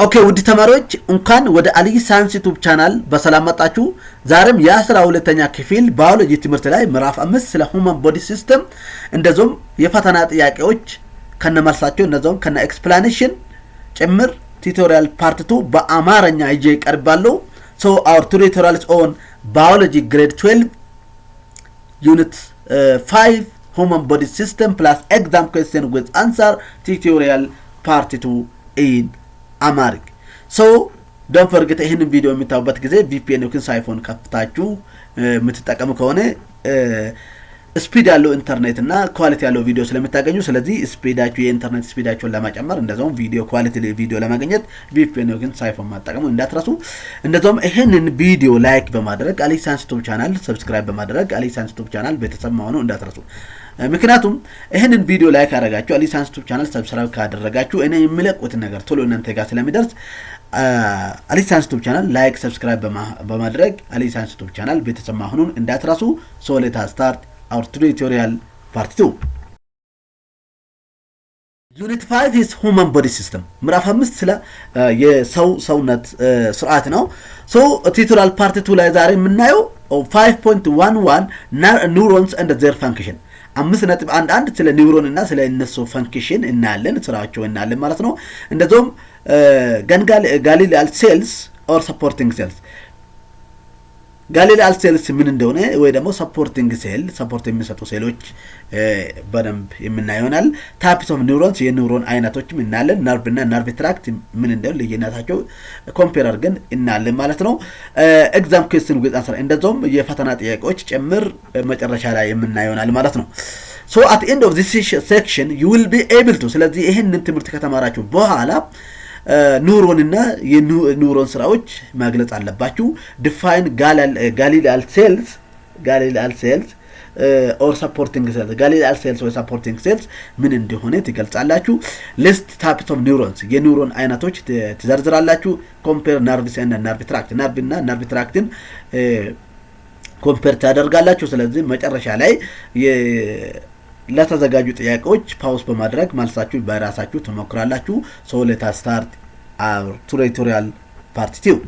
ኦኬ ውድ ተማሪዎች እንኳን ወደ አሊ ሳይንስ ዩቲዩብ ቻናል በሰላም መጣችሁ። ዛሬም የ12ኛ ክፍል ባዮሎጂ ትምህርት ላይ ምዕራፍ 5 ስለ ሁማን ቦዲ ሲስተም እንደዚሁም የፈተና ጥያቄዎች ከነመልሳቸው እንደዚሁም ከነ ኤክስፕላኔሽን ጭምር ቱቶሪያል ፓርት 2 በአማርኛ ይዤ ቀርባለሁ። ሶ our tutorials on biology grade 12 unit 5 human body system plus exam question with answer tutorial part 2 in Amharic. So don't forget ይሄንን ቪዲዮ የምታዩበት ጊዜ VPN ወይም ሳይፎን ከፍታችሁ የምትጠቀሙ ከሆነ ስፒድ ያለው ኢንተርኔት እና ኳሊቲ ያለው ቪዲዮ ስለምታገኙ ስለዚህ ስፒዳችሁ የኢንተርኔት ስፒዳችሁን ለማጨመር እንደዛውም ቪዲዮ ኳሊቲ ቪዲዮ ለማግኘት VPN ወይም ሳይፎን ማጠቀሙ እንዳትረሱ። እንደዛውም ይሄንን ቪዲዮ ላይክ በማድረግ አሊ ሳይንስ ዩቲዩብ ቻናል ሰብስክራይብ በማድረግ አሊ ሳይንስ ዩቲዩብ ቻናል ቤተሰብ መሆኑ እንዳትረሱ። ምክንያቱም ይሄንን ቪዲዮ ላይክ አደረጋችሁ አሊ ሳይንስ ዩቲዩብ ቻናል ሰብስክራይብ ካደረጋችሁ እኔ የሚለቁት ነገር ቶሎ እናንተ ጋር ስለሚደርስ አሊ ሳይንስ ዩቲዩብ ቻናል ላይክ ሰብስክራይብ በማድረግ አሊ ሳይንስ ዩቲዩብ ቻናል ቤተሰብ መሆኑን እንዳትረሱ። ሶ ሌት አስ ስታርት our tutorial part 2. Unit 5 is human body system. ምዕራፍ 5 ስለ የሰውነት ስርዓት ነው። ሶ tutorial part 2 ላይ ዛሬ የምናየው 5.11 neurons and their function 5.11 ስለ ኒውሮን እና ስለ እነሱ ፈንክሽን እናያለን፣ ስራቸው እናያለን ማለት ነው። እንደዚሁም ጋሊሊያል ሴልስ or supporting cells ጋሊሊያል ሴልስ ምን እንደሆነ ወይ ደግሞ ሰፖርቲንግ ሴል ሰፖርት የሚሰጡ ሴሎች በደንብ የምናየውናል። ታይፕስ ኦፍ ኒውሮንስ የኒውሮን አይነቶችም እናያለን። ነርቭ እና ነርቭ ትራክት ምን እንደሆነ ልዩነታቸው ኮምፔር አድርገን እናያለን ማለት ነው። ኤግዛም ኩዌስችን ዊዝ አንሰር እንደዛውም የፈተና ጥያቄዎች ጭምር መጨረሻ ላይ የምናየውናል ማለት ነው። ሶ አት ኤንድ ኦፍ ዚስ ሴክሽን ዩ ዊል ቢ ኤብል ቱ ስለዚህ ይሄንን ትምህርት ከተማራችሁ በኋላ ኒውሮን እና የኒውሮን ስራዎች ማግለጽ አለባችሁ። ዲፋይን ጋሊሊያል ሴልስ ኦር ሰፖርቲንግ ሴልስ ጋሊሊያል ሴልስ ወይ ሰፖርቲንግ ሴልስ ምን እንደሆነ ትገልጻላችሁ። ሊስት ታይፕስ ኦፍ ኒውሮንስ የኒውሮን አይነቶች ትዘርዝራላችሁ። ኮምፔር ነርቭስ እና ነርቭ ትራክት ነርቭ እና ነርቭ ትራክትን ኮምፔር ታደርጋላችሁ። ስለዚህ መጨረሻ ላይ ለተዘጋጁ ጥያቄዎች ፓውዝ በማድረግ መልሳችሁ በራሳችሁ ተሞክራላችሁ። ሶ ሌት አስ ስታርት our tutorial part 2.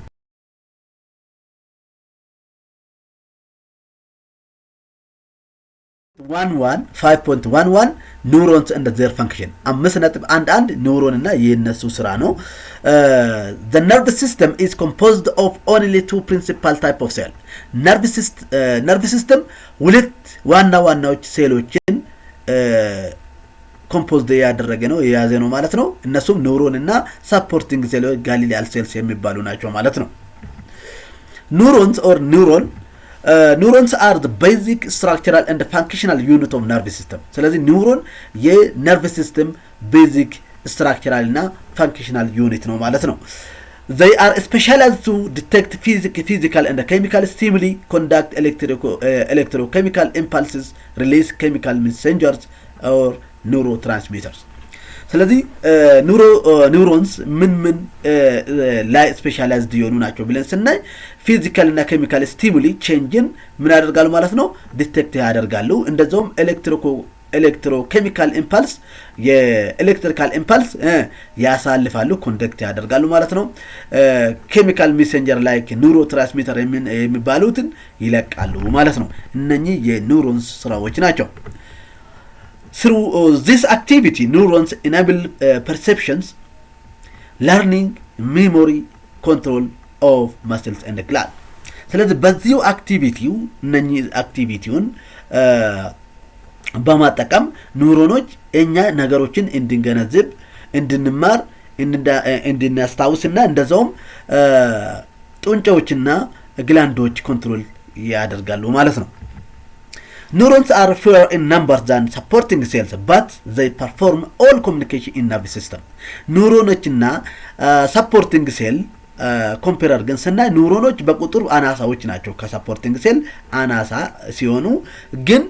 one 5.11 neurons and their function 5.11 ኒውሮን እና የነሱ ስራ ነው። The nervous system is composed of only two principal type of cell. nervous system ሁለት ዋናዎች ሴሎችን ኮምፖዝድ ያደረገ ነው የያዘ ነው ማለት ነው። እነሱም ኒውሮን እና ሰፖርቲንግ ሴል ጋሊሊያል ሴልስ የሚባሉ ናቸው ማለት ነው። neurons are the basic structural and functional unit of nervous system ስለዚህ ኒውሮን የነርቭ ሲስተም ቤዚክ ስትራክቸራል እና ፋንክሽናል ዩኒት ነው ማለት ነው። They are specialized to detect physical and chemical stimuli, conduct electrochemical impulses, release chemical messengers or neurotransmitters. ስለዚህ ኒውሮንስ ምን ላይ ስፔሻላይዝድ የሆኑ ናቸው ብለን ስናይ ፊዚካል እና ኬሚካል ስቲሙሊ ቼንጅን ምን ያደርጋሉ ማለት ነው ዲቴክት ያደርጋሉ። እንደዚሁም ኤሌክትሮኬሚካል ኢምፐልስ የኤሌክትሪካል ኢምፐልስ ያሳልፋሉ ኮንዳክት ያደርጋሉ ማለት ነው። ኬሚካል ሜሴንጀር ላይክ ኒውሮ ትራንስሚተር የሚባሉትን ይለቃሉ ማለት ነው። እነኚህ የኒውሮንስ ስራዎች ናቸው። Through this activity neurons enable perceptions, learning, memory, control of muscles and gland ስለዚህ በዚሁ አክቲቪቲውን በማጠቀም ኒውሮኖች እኛ ነገሮችን እንድንገነዝብ እንድንማር እንድናስታውስና እንደዛውም ጡንቻዎችና ግላንዶች ኮንትሮል ያደርጋሉ ማለት ነው። Neurons are fewer in numbers than supporting cells, but they perform all communication in nervous system. ኒውሮኖችና ሰፖርቲንግ ሴል ኮምፔር አድርገን ስናይ ኒውሮኖች በቁጥር አናሳዎች ናቸው። ከሰፖርቲንግ ሴል አናሳ ሲሆኑ ግን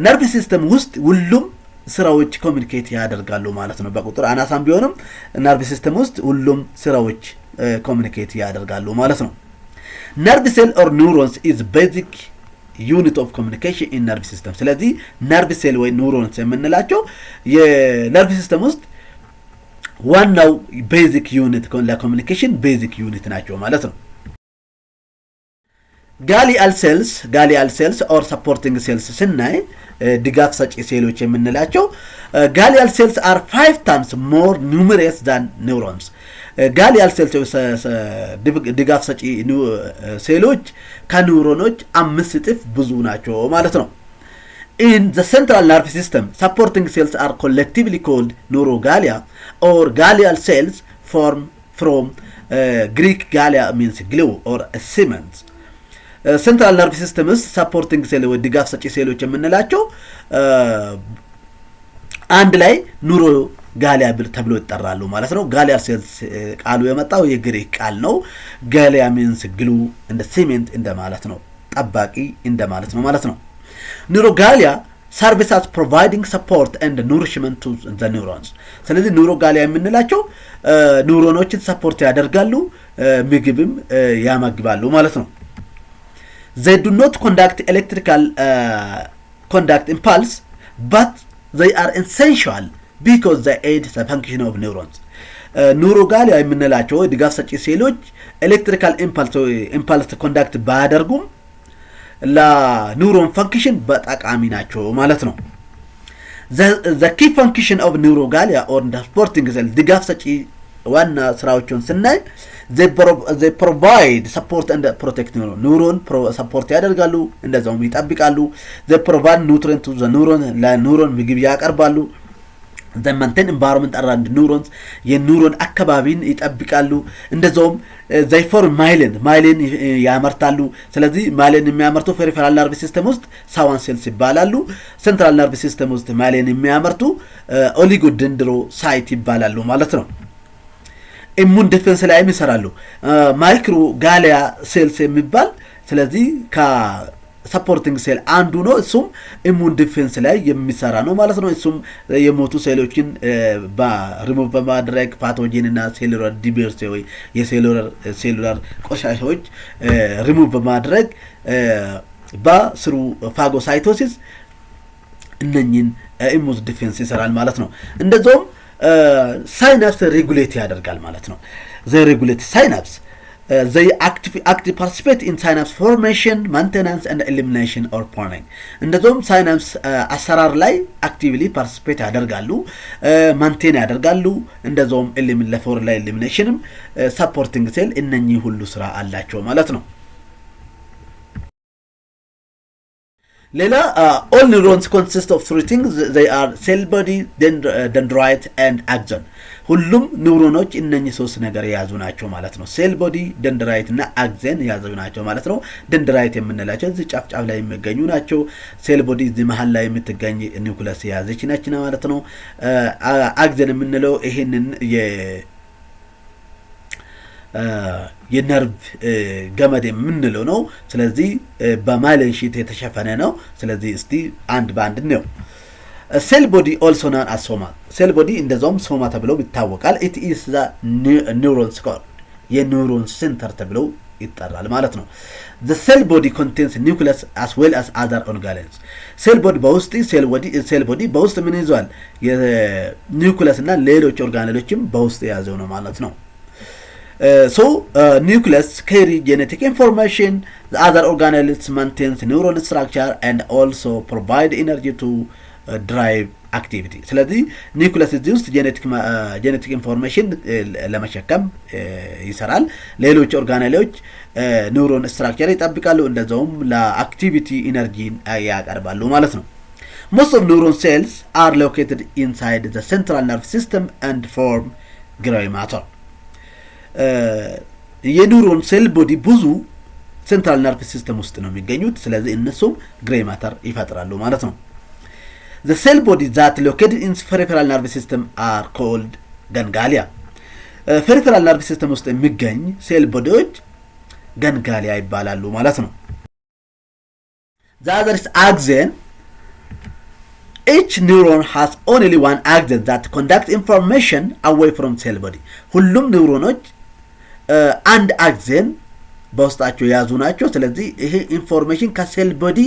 ነርቭ ሲስተም ውስጥ ሁሉም ስራዎች ኮሚኒኬት ያደርጋሉ ማለት ነው። በቁጥር አናሳም ቢሆንም ነርቭ ሲስተም ውስጥ ሁሉም ስራዎች ኮሚኒኬት ያደርጋሉ ማለት ነው። ነርቭ ሴል or neurons is basic unit of communication in nerve system ስለዚህ ነርቭ ሴል ወይ ኒውሮንስ የምንላቸው የነርቭ ሲስተም ውስጥ ዋናው ቤዚክ ዩኒት ለኮሚኒኬሽን ቤዚክ ዩኒት ናቸው ማለት ነው። ጋሊያል ሴልስ ኦር ሰፖርቲንግ ሴልስ ስናይ ድጋፍ ሰጪ ሴሎች የምንላቸው ጋሊያል ሴልስ አር 5 times more numerous than neurons። ጋሊያል ሴልስ ድጋፍ ሰጪ ሴሎች ከኒውሮኖች 5 እጥፍ ብዙ ናቸው ማለት ነው። In the central nervous system, supporting cells are collectively called neurogalia or glial cells, formed from Greek galia means glue or cement. Central nervous system is supporting cell with ድጋፍ ሰጪ ሴሎች የምንላቸው አንድ ላይ ኑሮ ጋሊያ ተብሎ ይጠራሉ ማለት ነው። ጋሊያ ሴልስ ቃሉ የመጣው የግሪክ ቃል ነው። ጋሊያ means glue and cement እንደማለት ነው። ጠባቂ እንደማለት ነው ማለት ነው። ኒውሮጋሊያ ሰርቪስ as providing support and nourishment to the neurons። ስለዚህ ኒውሮጋሊያ የምንላቸው ኒውሮኖችን ሰፖርት ያደርጋሉ ምግብም ያመግባሉ ማለት ነው። They do not conduct electrical conduct impulse but they are essential because they aid the function of neurons። ኒውሮጋሊያ የምንላቸው ድጋፍ ሰጪ ሴሎች ኤሌክትሪካል ኢምፐልስ ኮንዳክት ባያደርጉም ለኒውሮን ፈንክሽን በጣቃሚ ናቸው ማለት ነው። The key function of neurogalia or supporting cell ድጋፍ ሰጪ ዋና ስራዎችን ስናይ they provide support and protect neuron support ያደርጋሉ እንደዛውም ይጠብቃሉ። they provide nutrient to the neuron ለኒውሮን ምግብ ያቀርባሉ። they maintain environment around neurons የኒውሮን አካባቢን ይጠብቃሉ። እንደዛውም they form myelin ያመርታሉ። ስለዚህ myelin የሚያመርቱ peripheral nervous system ውስጥ ሳዋን ሴልስ ይባላሉ። central nervous system ውስጥ myelin የሚያመርቱ oligodendrocyte ይባላሉ ማለት ነው። ኢሙን ዲፌንስ ላይ የሚሰራሉ ማይክሮ ጋሊያ ሴልስ የሚባል ስለዚህ ከሰፖርቲንግ ሴል አንዱ ነው። እሱም ኢሙን ዲፌንስ ላይ የሚሰራ ነው ማለት ነው። እሱም የሞቱ ሴሎችን ሪሙቭ በማድረግ ፓቶጂን እና ሴሉላር ዲቤርስ ወይ የሴሉላር ቆሻሻዎች ሪሙቭ በማድረግ በስሩ ፋጎሳይቶሲስ እነኚህን ኢሙን ዲፌንስ ይሰራል ማለት ነው። እንደዛውም ሳይናፕስ ሬጉሌት ያደርጋል ማለት ነው። they regulate synapse they actively participate in synapse formation maintenance and elimination or pruning። እንደዚሁም ሳይናፕስ አሰራር ላይ አክቲቭሊ ፓርቲሲፔት ያደርጋሉ ማንቴን ያደርጋሉ። እንደዚሁም ኤሊሚኔሽንም ሰፖርቲንግ ሴል እነኚህ ሁሉ ስራ አላቸው ማለት ነው። ሌላ all neurons consist of three things. they are cell body, dendrite and axon። ሁሉም ኒውሮኖች እነኚህ ሶስት ነገር የያዙ ናቸው ማለት ነው። ሴል ቦዲ፣ ደንድራይት እና አክሰን የያዙ ናቸው ማለት ነው። ደንድራይት የምንላቸው እዚህ ጫፍ ላይ የሚገኙ ናቸው። ሴል ቦዲ እዚህ መሃል ላይ የምትገኝ ኒውክለስ የያዘች ነች ማለት ነው። አክሰን የምንለው ይሄንን የነርቭ ገመድ የምንለው ነው። ስለዚህ በማይሊን ሺት የተሸፈነ ነው። ስለዚህ እስቲ አንድ ባንድ ነው። ሴል ቦዲ also known as soma። ሴል ቦዲ እንደዛውም ሶማ ተብሎ ይታወቃል። it is the neuron's core የኒውሮን ሴንተር ተብሎ ይጠራል ማለት ነው። the cell body contains nucleus as well as other organelles። ሴል ቦዲ በውስጥ ሴል ቦዲ በውስጥ ምን ይዟል? የኒውክለስ እና ሌሎች ኦርጋኔሎችም በውስጥ የያዘው ነው ማለት ነው። So nucleus carry genetic information. The other organelles maintains neural structure and also provide energy to drive activity። ስለዚህ ኒውክለስ እዚህ ውስጥ ጄኔቲክ ኢንፎርሜሽን ለመሸከም ይሰራል። ሌሎች ኦርጋኔሎች ኒውሮን ስትራክቸር ይጠብቃሉ። እንደዛውም ለአክቲቪቲ ኢነርጂ ያቀርባሉ ማለት ነው። Most of neuron cells are located inside the central nervous system and form gray matter። የኒውሮን ሴል ቦዲ ብዙ ሴንትራል ነርቭስ ሲስተም ውስጥ ነው የሚገኙት። ስለዚህ እነሱም ግሬ ማተር ይፈጥራሉ ማለት ነው። the cell body that located in peripheral nervous system are called gangalia። peripheral nervous system ውስጥ የሚገኝ ሴል ቦዲዎች gangalia ይባላሉ ማለት ነው። the other is axon። each neuron has only one axon that conducts information away from cell body። ሁሉም ኒውሮኖች አንድ አክሰን በውስጣቸው ያዙ ናቸው። ስለዚህ ይሄ ኢንፎርሜሽን ከሴል ቦዲ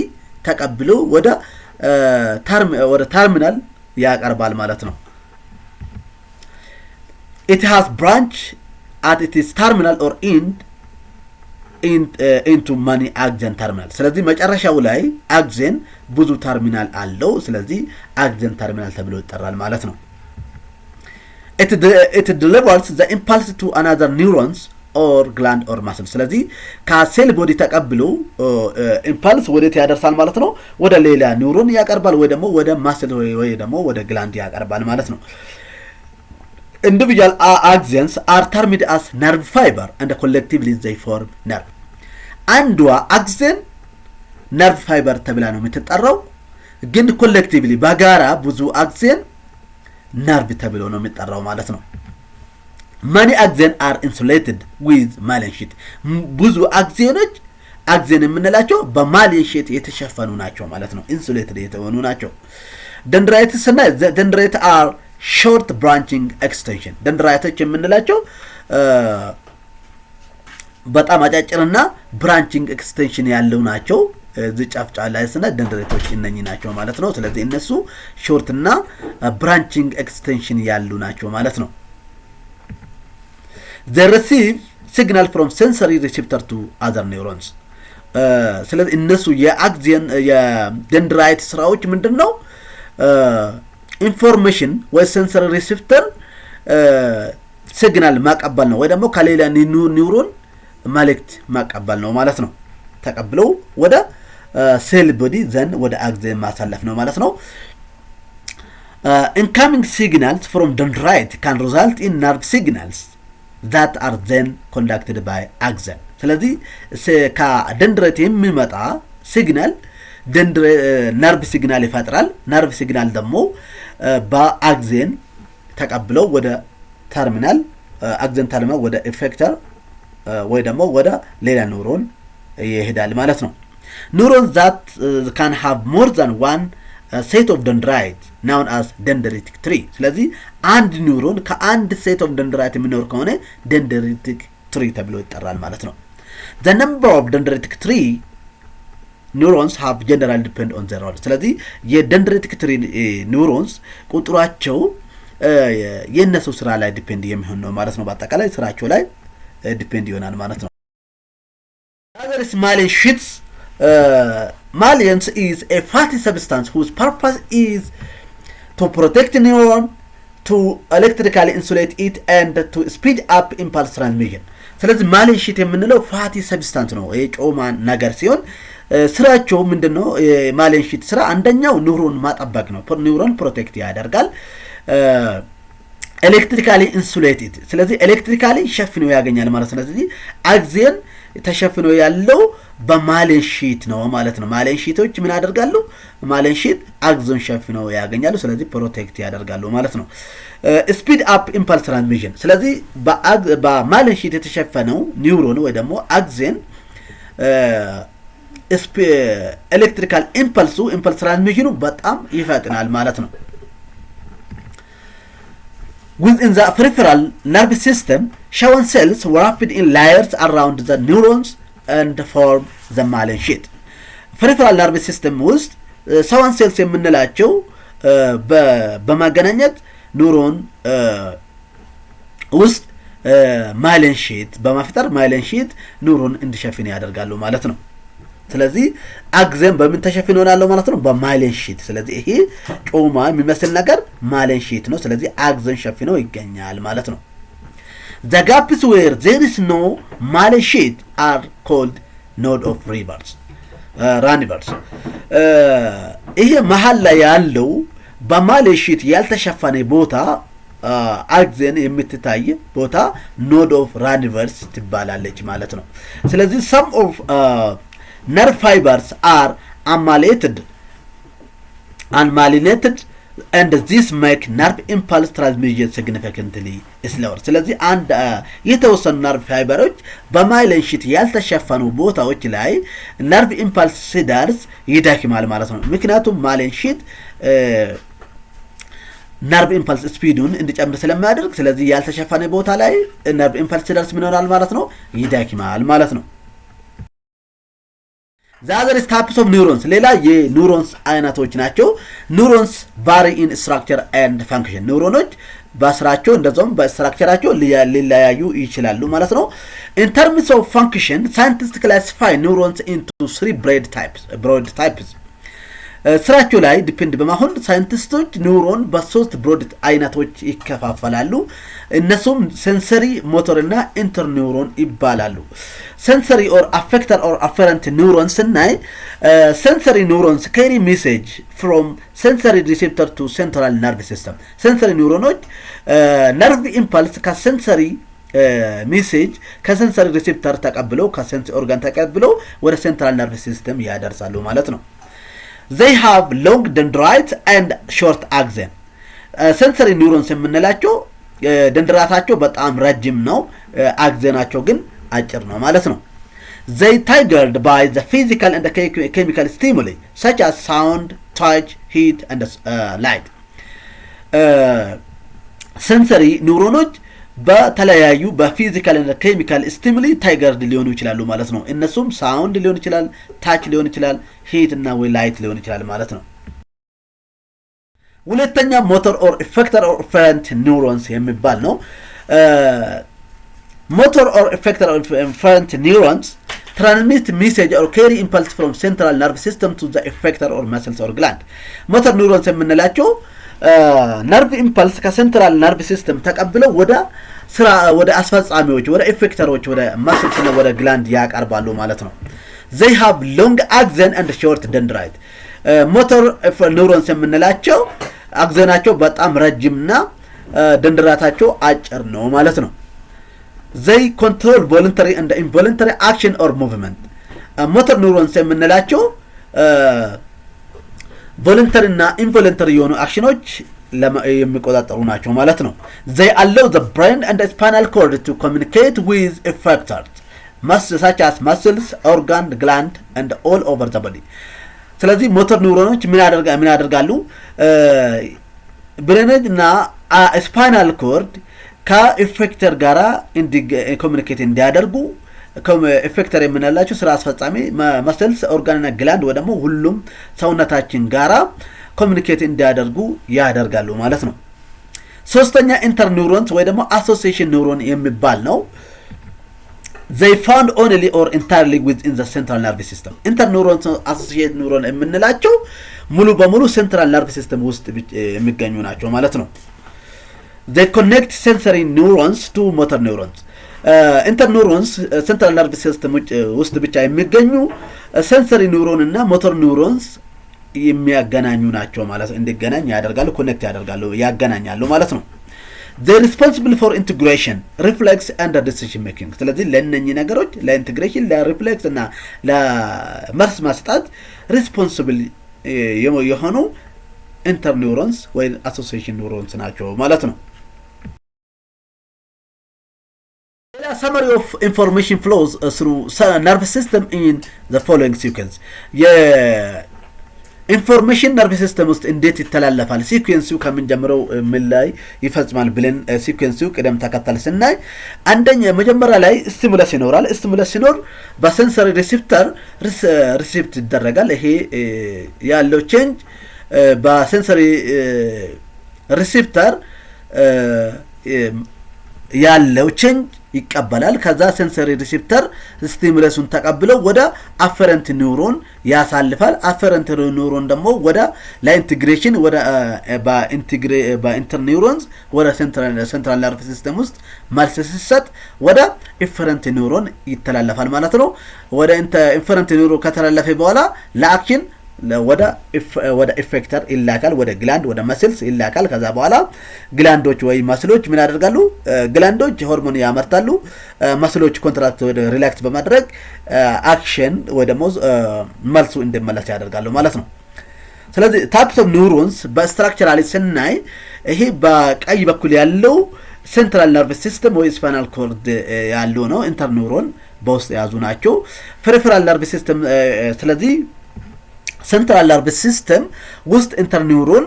ተቀብሎ ወደ ተርሚናል ያቀርባል ማለት ነው። it has branch at its terminal or into many axon terminal ስለዚህ መጨረሻው ላይ axon ብዙ ተርሚናል አለው ስለዚህ axon terminal ተብሎ ይጠራል ማለት ነው it delivers the impulse to another neurons or gland or muscle ስለዚህ ከሴል ቦዲ ተቀብሎ ኢምፐልስ ወደ ያደርሳል ማለት ነው ወደ ሌላ ኒውሮን ያቀርባል ወይ ደግሞ ወደ ማስል ወይ ደግሞ ወደ ግላንድ ያቀርባል ማለት ነው individual axons are termed as nerve fiber and collectively they form nerve አንዷ axon nerve fiber ተብላ ነው የምትጠራው ግን ኮሌክቲቭሊ በጋራ ብዙ axon nerve ተብሎ ነው የሚጠራው ማለት ነው many axons are insulated with myelin sheath ብዙ axoኖች axon የምንላቸው በማይሊን ሺት የተሸፈኑ ናቸው ማለት ነው insulated የተሆኑ ናቸው dendrites እና dendrites are short branching extension dendrites የምንላቸው በጣም አጫጭርና branching extension ያለው ናቸው ዝጫፍጫ ላይስና dendrites እነኚህ ናቸው ማለት ነው ስለዚህ እነሱ short እና branching extension ያሉ ናቸው ማለት ነው they receive signal from sensory receptor to other neurons ስለዚህ እነሱ የአክሲየን የደንድራይት ስራዎች ምንድነው ኢንፎርሜሽን ወይ ሴንሰሪ ሪሴፕተር ሲግናል ማቀበል ነው ወይ ደግሞ ከሌላ ኒውሮን መልእክት ማቀበል ነው ማለት ነው ተቀብለው ወደ ሴል ቦዲ ዘን ወደ አክሲየን ማሳለፍ ነው ማለት ነው incoming signals from dendrite can result in nerve signals that are then conducted by axon ስለዚህ ከደንድራይት የሚመጣ ሲግናል ነርቭ ሲግናል ይፈጥራል ነርቭ ሲግናል ደግሞ በአክሲየን ተቀብለው ወደ ተርሚናል አክሲየን ተርሚናል ወደ ኢፌክተር ወይ ደግሞ ወደ ሌላ ኒውሮን ይሄዳል ማለት ነው neurons that can have more than one set of dendrites known as dendritic tree ስለዚህ አንድ ኒውሮን ከአንድ set of dendrites የሚኖር ከሆነ dendritic tree ተብሎ ይጠራል ማለት ነው the number of dendritic tree neurons have generally depend on their role ስለዚህ የdendritic tree neurons ቁጥራቸው የነሱ ስራ ላይ ዲፔንድ የሚሆን ነው ማለት ነው በአጠቃላይ ስራቸው ላይ ዲፔንድ ይሆናል ማለት ነው other is myelin sheaths myelin is a fatty substance whose purpose is to protect neuron to electrically insulate it and to speed up impulse transmission ስለዚህ myelin sheath የምንለው ፋቲ ሰብስታንስ ነው የጮማ ነገር ሲሆን ስራቸው ምንድነው myelin sheath ስራ አንደኛው ኒውሮን ማጣበቅ ነው ኒውሮን ፕሮቴክት ያደርጋል ኤሌክትሪካሊ ኢንሱሌትድ ስለዚህ ኤሌክትሪካሊ ሸፍኖ ያገኛል ማለት ነው ስለዚህ አክሲየን ተሸፍኖ ያለው በmyelin sheath ነው ማለት ነው myelin sheathዎች ምን ያደርጋሉ myelin sheath አክሲየን ሸፍኖ ያገኛሉ ስለዚህ ፕሮቴክት ያደርጋሉ ማለት ነው speed up impulse transmission ስለዚህ በmyelin sheath የተሸፈነው ኒውሮን ወይ ደግሞ አክሲየን ኤሌክትሪካል ኢምፐልስ ትራንስሚሽኑ በጣም ይፈጥናል ማለት ነው within the peripheral nervous system Schwann cells wrapped in layers around the neurons and form the myelin sheath peripheral nervous system ውስጥ Schwann cells የምንላቸው በማገናኘት ኒውሮን ውስጥ myelin sheath በመፍጠር myelin sheath ኒውሮን እንዲሸፍን ያደርጋሉ ማለት ነው ስለዚህ አክሲየን በምን ተሸፍኖ ያለው ማለት ነው በmyelin sheath ስለዚህ ይሄ ጮማ የሚመስል ነገር myelin sheath ነው ስለዚህ አክሲየን ሸፍኖ ይገኛል ማለት ነው the gaps where there is no myelin sheath are called node of rivers ይሄ መሃል ላይ ያለው በmyelin sheath ያልተሸፈነ ቦታ አክሲየን የምትታይ ቦታ node of rivers ትባላለች ማለት ነው ስለዚህ some of nerve fibers are unmyelinated and this make nerve impulse transmission significantly slower ስለዚህ አንድ የተወሰኑ nerve fibers በmyelin sheath ያልተሸፈኑ ቦታዎች ላይ nerve impulse ሲደርስ ይደክማል ማለት ነው ምክንያቱም myelin sheath nerve impulse speedን እንዲጨምር ስለማያደርግ ስለዚህ ያልተሸፈነ ቦታ ላይ nerve impulse ሲደርስ ምን ይሆናል ማለት ነው ይደክማል ማለት ነው The other is types of neurons ሌላ የኒውሮንስ አይነቶች ናቸው neurons vary in structure and function ኒውሮኖች በስራቸው እንደዛም በስትራክቸራቸው ሊለያዩ ይችላሉ ማለት ነው። In terms of function, scientists classify neurons into 3 broad types. ስራቸው ላይ ዲፔንድ በማሆን ሳይንቲስቶች ኒውሮን በሶስት ብሮድ አይነቶች ይከፋፈላሉ። እነሱም ሴንሰሪ፣ ሞተር እና ኢንተር ኒውሮን ይባላሉ። ሴንሰሪ ኦር አፌክተር ኦር አፈረንት ኒውሮንስ ናይ ሴንሰሪ ኒውሮንስ ካሪ ሜሴጅ ፍሮም ሴንሰሪ ሪሴፕተር ቱ ሴንትራል ነርቭ ሲስተም። ሴንሰሪ ኒውሮኖች ነርቭ ኢምፐልስ ከሴንሰሪ ሜሴጅ ከሴንሰሪ ሪሴፕተር ተቀብለው ከሴንስ ኦርጋን ተቀብለው ወደ ሴንትራል ነርቭ ሲስተም ያደርሳሉ ማለት ነው። They have long dendrites and short axon. Sensory neurons የምንላቸው ደንድራታቸው በጣም ረጅም ነው፣ አክሰናቸው ግን አጭር ነው ማለት ነው። They triggered by the physical and the chemical stimuli such as sound, touch, heat and light. Sensory neuroኖች በተለያዩ በፊዚካል እና ኬሚካል ስቲሙሊ ታይገርድ ሊሆኑ ይችላሉ ማለት ነው። እነሱም ሳውንድ ሊሆን ይችላል፣ ታች ሊሆን ይችላል፣ ሂት እና ወይ ላይት ሊሆን ይችላል ማለት ነው። ሁለተኛ ሞተር ኦር ኢፌክተር ኦር ኢፈረንት ኒውሮንስ የሚባል ነው። ሞተር ኦር ኢፌክተር ኦር ኢፈረንት ኒውሮንስ transmit message or carry impulse from central nerve system to the effector or muscles or gland. ሞተር ኒውሮንስ የምንላቸው ነርቭ ኢምፐልስ ከሴንትራል ነርቭ ሲስተም ተቀብለው ወደ አስፈጻሚዎች ወደ ኢፌክተሮች ወደ ማስልስ እና ወደ ግላንድ ያቀርባሉ ማለት ነው። they have long axon and short dendrite. ሞተር ኒውሮንስ የምንላቸው አክሰናቸው በጣም ረጅምና ደንድራታቸው አጭር ነው ማለት ነው። they control voluntary and involuntary action or movement. ሞተር ኒውሮንስ የምንላቸው ቮለንተሪ እና ኢንቮለንተሪ የሆኑ አክሽኖች የሚቆጣጠሩ ናቸው ማለት ነው። they allow the brain and the spinal cord to communicate with effectors such as muscles, organ, gland and all over the body. ስለዚህ ሞተር ኒውሮኖች ምን ያደርጋሉ? ብሬን እና ስፓይናል ኮርድ ከኢፌክተር ጋራ ኮሚኒኬት እንዲያደርጉ ኢፌክተር የምንላቸው ስራ አስፈጻሚ መስልስ ኦርጋን እና ግላንድ ወይ ደግሞ ሁሉም ሰውነታችን ጋራ ኮሚኒኬት እንዲያደርጉ ያደርጋሉ ማለት ነው። ሶስተኛ ኢንተር ኒውሮንስ ወይ ደግሞ አሶሲዬሽን ኒውሮን የሚባል ነው። they found only or entirely within the central nervous system. ኢንተር ኒውሮንስ አሶሲዬት ኒውሮን የምንላቸው ሙሉ በሙሉ ሴንትራል ነርቭ ሲስተም ውስጥ የሚገኙ ናቸው ማለት ነው። they connect sensory neurons to motor neurons. ኢንተር ኒውሮንስ ሴንትራል ነርቭ ሲስተም ውስጥ ብቻ የሚገኙ ሴንሰሪ ኒውሮን እና ሞተር ኒውሮንስ የሚያገናኙ ናቸው ማለት ነው። እንዲገናኝ ያደርጋሉ፣ ኮኔክት ያደርጋሉ፣ ያገናኛሉ ማለት ነው። they responsible for integration, reflex and decision making. ስለዚህ ለእነኚህ ነገሮች ለኢንቴግሬሽን፣ ለሪፍሌክስ እና ለመርስ ማስጣት ሪስፖንሲብል የሆኑ ኢንተር ኒውሮንስ ወይ አሶሲዬሽን ኒውሮንስ ናቸው ማለት ነው። summary of information flows through nervous system in the following sequence. ኢንፎርሜሽን ነርቭ ሲስተም ውስጥ እንዴት ይተላለፋል? ሲኩዌንሱ ከምን ጀምረው ምን ላይ ይፈጽማል ብለን ሲኩዌንሱ ቅደም ተከተል ስናይ አንደኛ መጀመሪያ ላይ ስቲሙለስ ይኖራል። ስቲሙለስ ሲኖር በሴንሰሪ ሪሴፕተር ሪሴፕት ይደረጋል። ይሄ ያለው ቼንጅ በሴንሰሪ ሪሴፕተር ያለው ቼንጅ ይቀበላል። ከዛ ሴንሰሪ ሪሴፕተር ስቲሙለሱን ተቀብለው ወደ አፈረንት ኒውሮን ያሳልፋል። አፈረንት ኒውሮን ደግሞ ወደ ለኢንቲግሬሽን ወደ በኢንተር ኒውሮንስ ወደ ሴንትራል ነርቭ ሲስተም ውስጥ መልስ ሲሰጥ ወደ ኢፈረንት ኒውሮን ይተላለፋል ማለት ነው። ወደ ኢፈረንት ኒውሮን ከተላለፈ በኋላ ለአክሽን ወደ ኢፌክተር ይላካል፣ ወደ ግላንድ ወደ መስልስ ይላካል። ከዛ በኋላ ግላንዶች ወይ መስሎች ምን ያደርጋሉ? ግላንዶች ሆርሞን ያመርታሉ። መስሎች ኮንትራክት ወደ ሪላክስ በማድረግ አክሽን ወይ ደግሞ መልሱ እንዲመለስ ያደርጋሉ ማለት ነው። ስለዚህ ታይፕስ ኦፍ ኒውሮንስ በስትራክቸራሊ ስናይ ይሄ በቀይ በኩል ያለው ሴንትራል ነርቭ ሲስተም ወይ ስፓይናል ኮርድ ያለው ነው። ኢንተር ኒውሮን በውስጥ ያዙ ናቸው። ፔሪፌራል ነርቭ ሲስተም ስለዚህ ሴንትራል ነርቭ ሲስተም ውስጥ ኢንተር ኒውሮን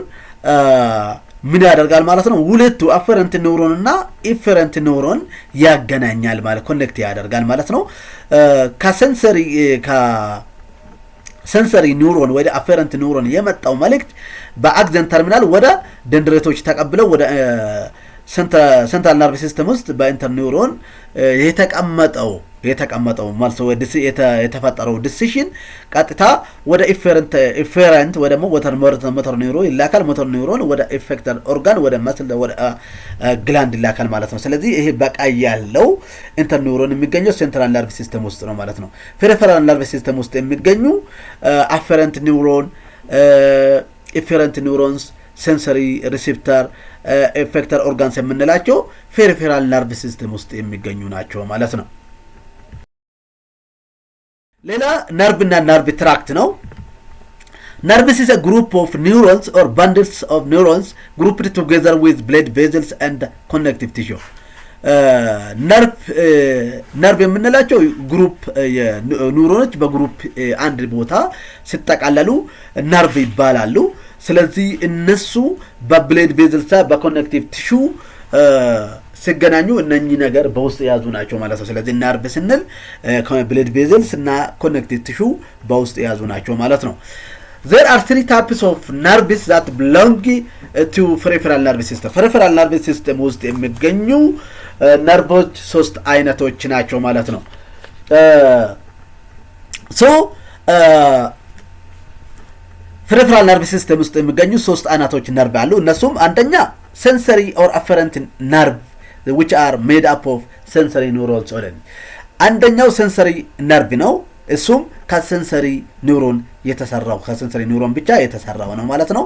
ምን ያደርጋል ማለት ነው? ሁለቱ አፈረንት ኒውሮን እና ኢፈረንት ኒውሮን ያገናኛል ማለት ኮኔክት ያደርጋል ማለት ነው። ከሴንሰሪ ኒውሮን ወደ አፈረንት ኒውሮን የመጣው መልእክት በአክሰን ተርሚናል ወደ ደንድሬቶች ተቀብለው ወደ ሴንትራል ነርቭ ሲስተም ውስጥ በኢንተርኒውሮን የተቀመጠው መልሶ የተፈጠረው ዲሲሽን ቀጥታ ወደ ኢፌረንት ወደ ሞተር ኒውሮን ይላካል። ሞተር ኒውሮን ወደ ኢፌክተር ኦርጋን ወደ መስል ወደ ግላንድ ይላካል ማለት ነው። ስለዚህ ይሄ በቀይ ያለው ኢንተርኒውሮን የሚገኘው ሴንትራል ነርቭ ሲስተም ውስጥ ነው ማለት ነው። ፔሪፌራል ነርቭ ሲስተም ውስጥ የሚገኙ አፌረንት ኒውሮን፣ ኢፌረንት ኒውሮንስ፣ ሴንሰሪ ሪሴፕተር፣ ኢፌክተር ኦርጋንስ የምንላቸው ፔሪፌራል ነርቭ ሲስተም ውስጥ የሚገኙ ናቸው ማለት ነው። ሌላ ነርቭ እና ነርቭ ትራክት ነው። ነርቭስ is a group of neurons or bundles of neurons grouped together with blood vessels and connective tissue. ነርቭ የምንላቸው ግሩፕ ኒውሮኖች በግሩፕ አንድ ቦታ ሲጠቃለሉ ነርቭ ይባላሉ። ስለዚህ እነሱ በብሌድ ቬዝልስ በኮኔክቲቭ ቲሹ ሲገናኙ እነኚህ ነገር በውስጥ የያዙ ናቸው ማለት ነው። ስለዚህ ነርቭ ስንል ብሌድ ቬዝልስ እና ኮኔክቲቭ ቲሹ በውስጥ የያዙ ናቸው ማለት ነው። There are 3 types of nerves that belong to peripheral nervous system. Peripheral nervous system ውስጥ የሚገኙ ነርቮች 3 አይነቶች ናቸው ማለት ነው። peripheral nervous system ውስጥ የሚገኙ 3 አይነቶች ነርቭ አሉ። እነሱም አንደኛ sensory or afferent nerve which are made up of sensory neurons only. አንደኛው sensory nerve ነው። እሱም ከሴንሰሪ ኒውሮን የተሰራው ከሴንሰሪ ኒውሮን ብቻ የተሰራው ነው ማለት ነው።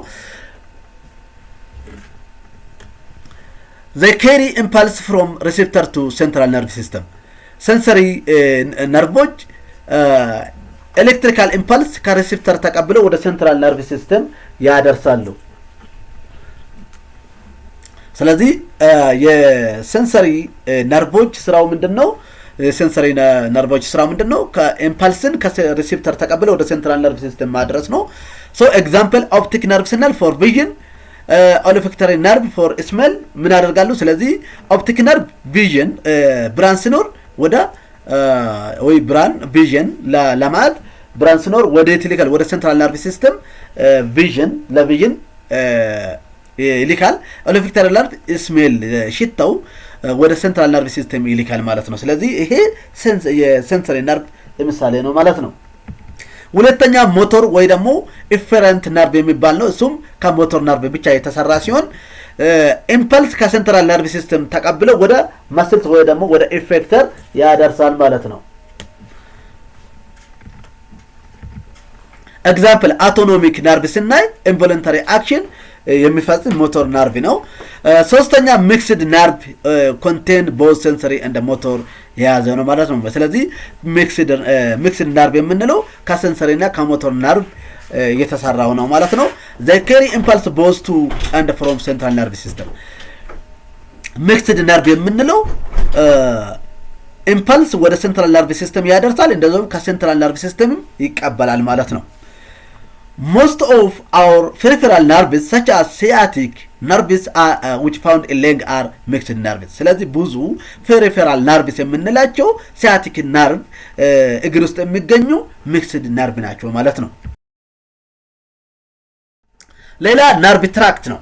They carry impulse from receptor to central nervous system. sensory ነርቮች ኤሌክትሪካል ኢምፐልስ ከሪሴፕተር ተቀብለው ወደ ሴንትራል ነርቭ ሲስተም ያደርሳሉ። ስለዚህ የሴንሰሪ ነርቮች ስራው ምንድነው? ሴንሰሪ ነርቮች ስራው ምንድነው? ከኢምፐልስን ከሪሴፕተር ተቀብለው ወደ ሴንትራል ነርቭ ሲስተም ማድረስ ነው። ኤግዛምፕል ኦፕቲክ ነርቭ ስናል ፎር ቪዥን፣ ኦሎፋክተሪ ነርቭ ፎር ስሜል ምን ያደርጋሉ? ስለዚህ ኦፕቲክ ነርቭ ቪዥን ብራን ሲኖር ወደ ወይ ብራን ቪዥን ለማለት ብራን ሲኖር ወደ ኢሌክትሪካል ወደ ሴንትራል ነርቭ ሲስተም ቪዥን ለቪዥን ይልካል። ኦሎፋክተሪ ነርቭ ስሜል ሽታው ወደ ሴንትራል ነርቭ ሲስተም ይልካል ማለት ነው። ስለዚህ ይሄ የሴንሰሪ ነርቭ ምሳሌ ነው ማለት ነው። ሁለተኛ ሞተር ወይ ደግሞ ኢፌረንት ነርቭ የሚባል ነው። እሱም ከሞተር ነርቭ ብቻ የተሰራ ሲሆን ኢምፐልስ ከሴንትራል ነርቭ ሲስተም ተቀብለው ወደ መስልስ ወይ ደግሞ ወደ ኢፌክተር ያደርሳል ማለት ነው። ኤግዛምፕል አውቶኖሚክ ነርቭ ስናይ ኢንቮለንተሪ አክሽን የሚፈጽም ሞተር ነርቭ ነው። ሶስተኛ ሚክስድ ነርቭ ኮንቴን ቦዝ ሴንሰሪ እንደ ሞተር የያዘ ነው ማለት ነው። ስለዚህ ሚክስድ ነርቭ የምንለው ከሴንሰሪ እና ከሞተር ነርቭ የተሰራው ነው ማለት ነው። they carry impulse both to and from central nervous system. ሚክስድ ነርቭ የምንለው ኢምፐልስ ወደ ሴንትራል ነርቭ ሲስተም ያደርሳል፣ እንደዚሁም ከሴንትራል ነርቭ ሲስተም ይቀበላል ማለት ነው። Most of our peripheral nerves such as sciatic nerves which found in leg are mixed nerves. ስለዚህ ብዙ peripheral nerves የምንላቸው sciatic nerve እግር ውስጥ የሚገኙ mixed nerve ናቸው ማለት ነው። ሌላ nerve tract ነው።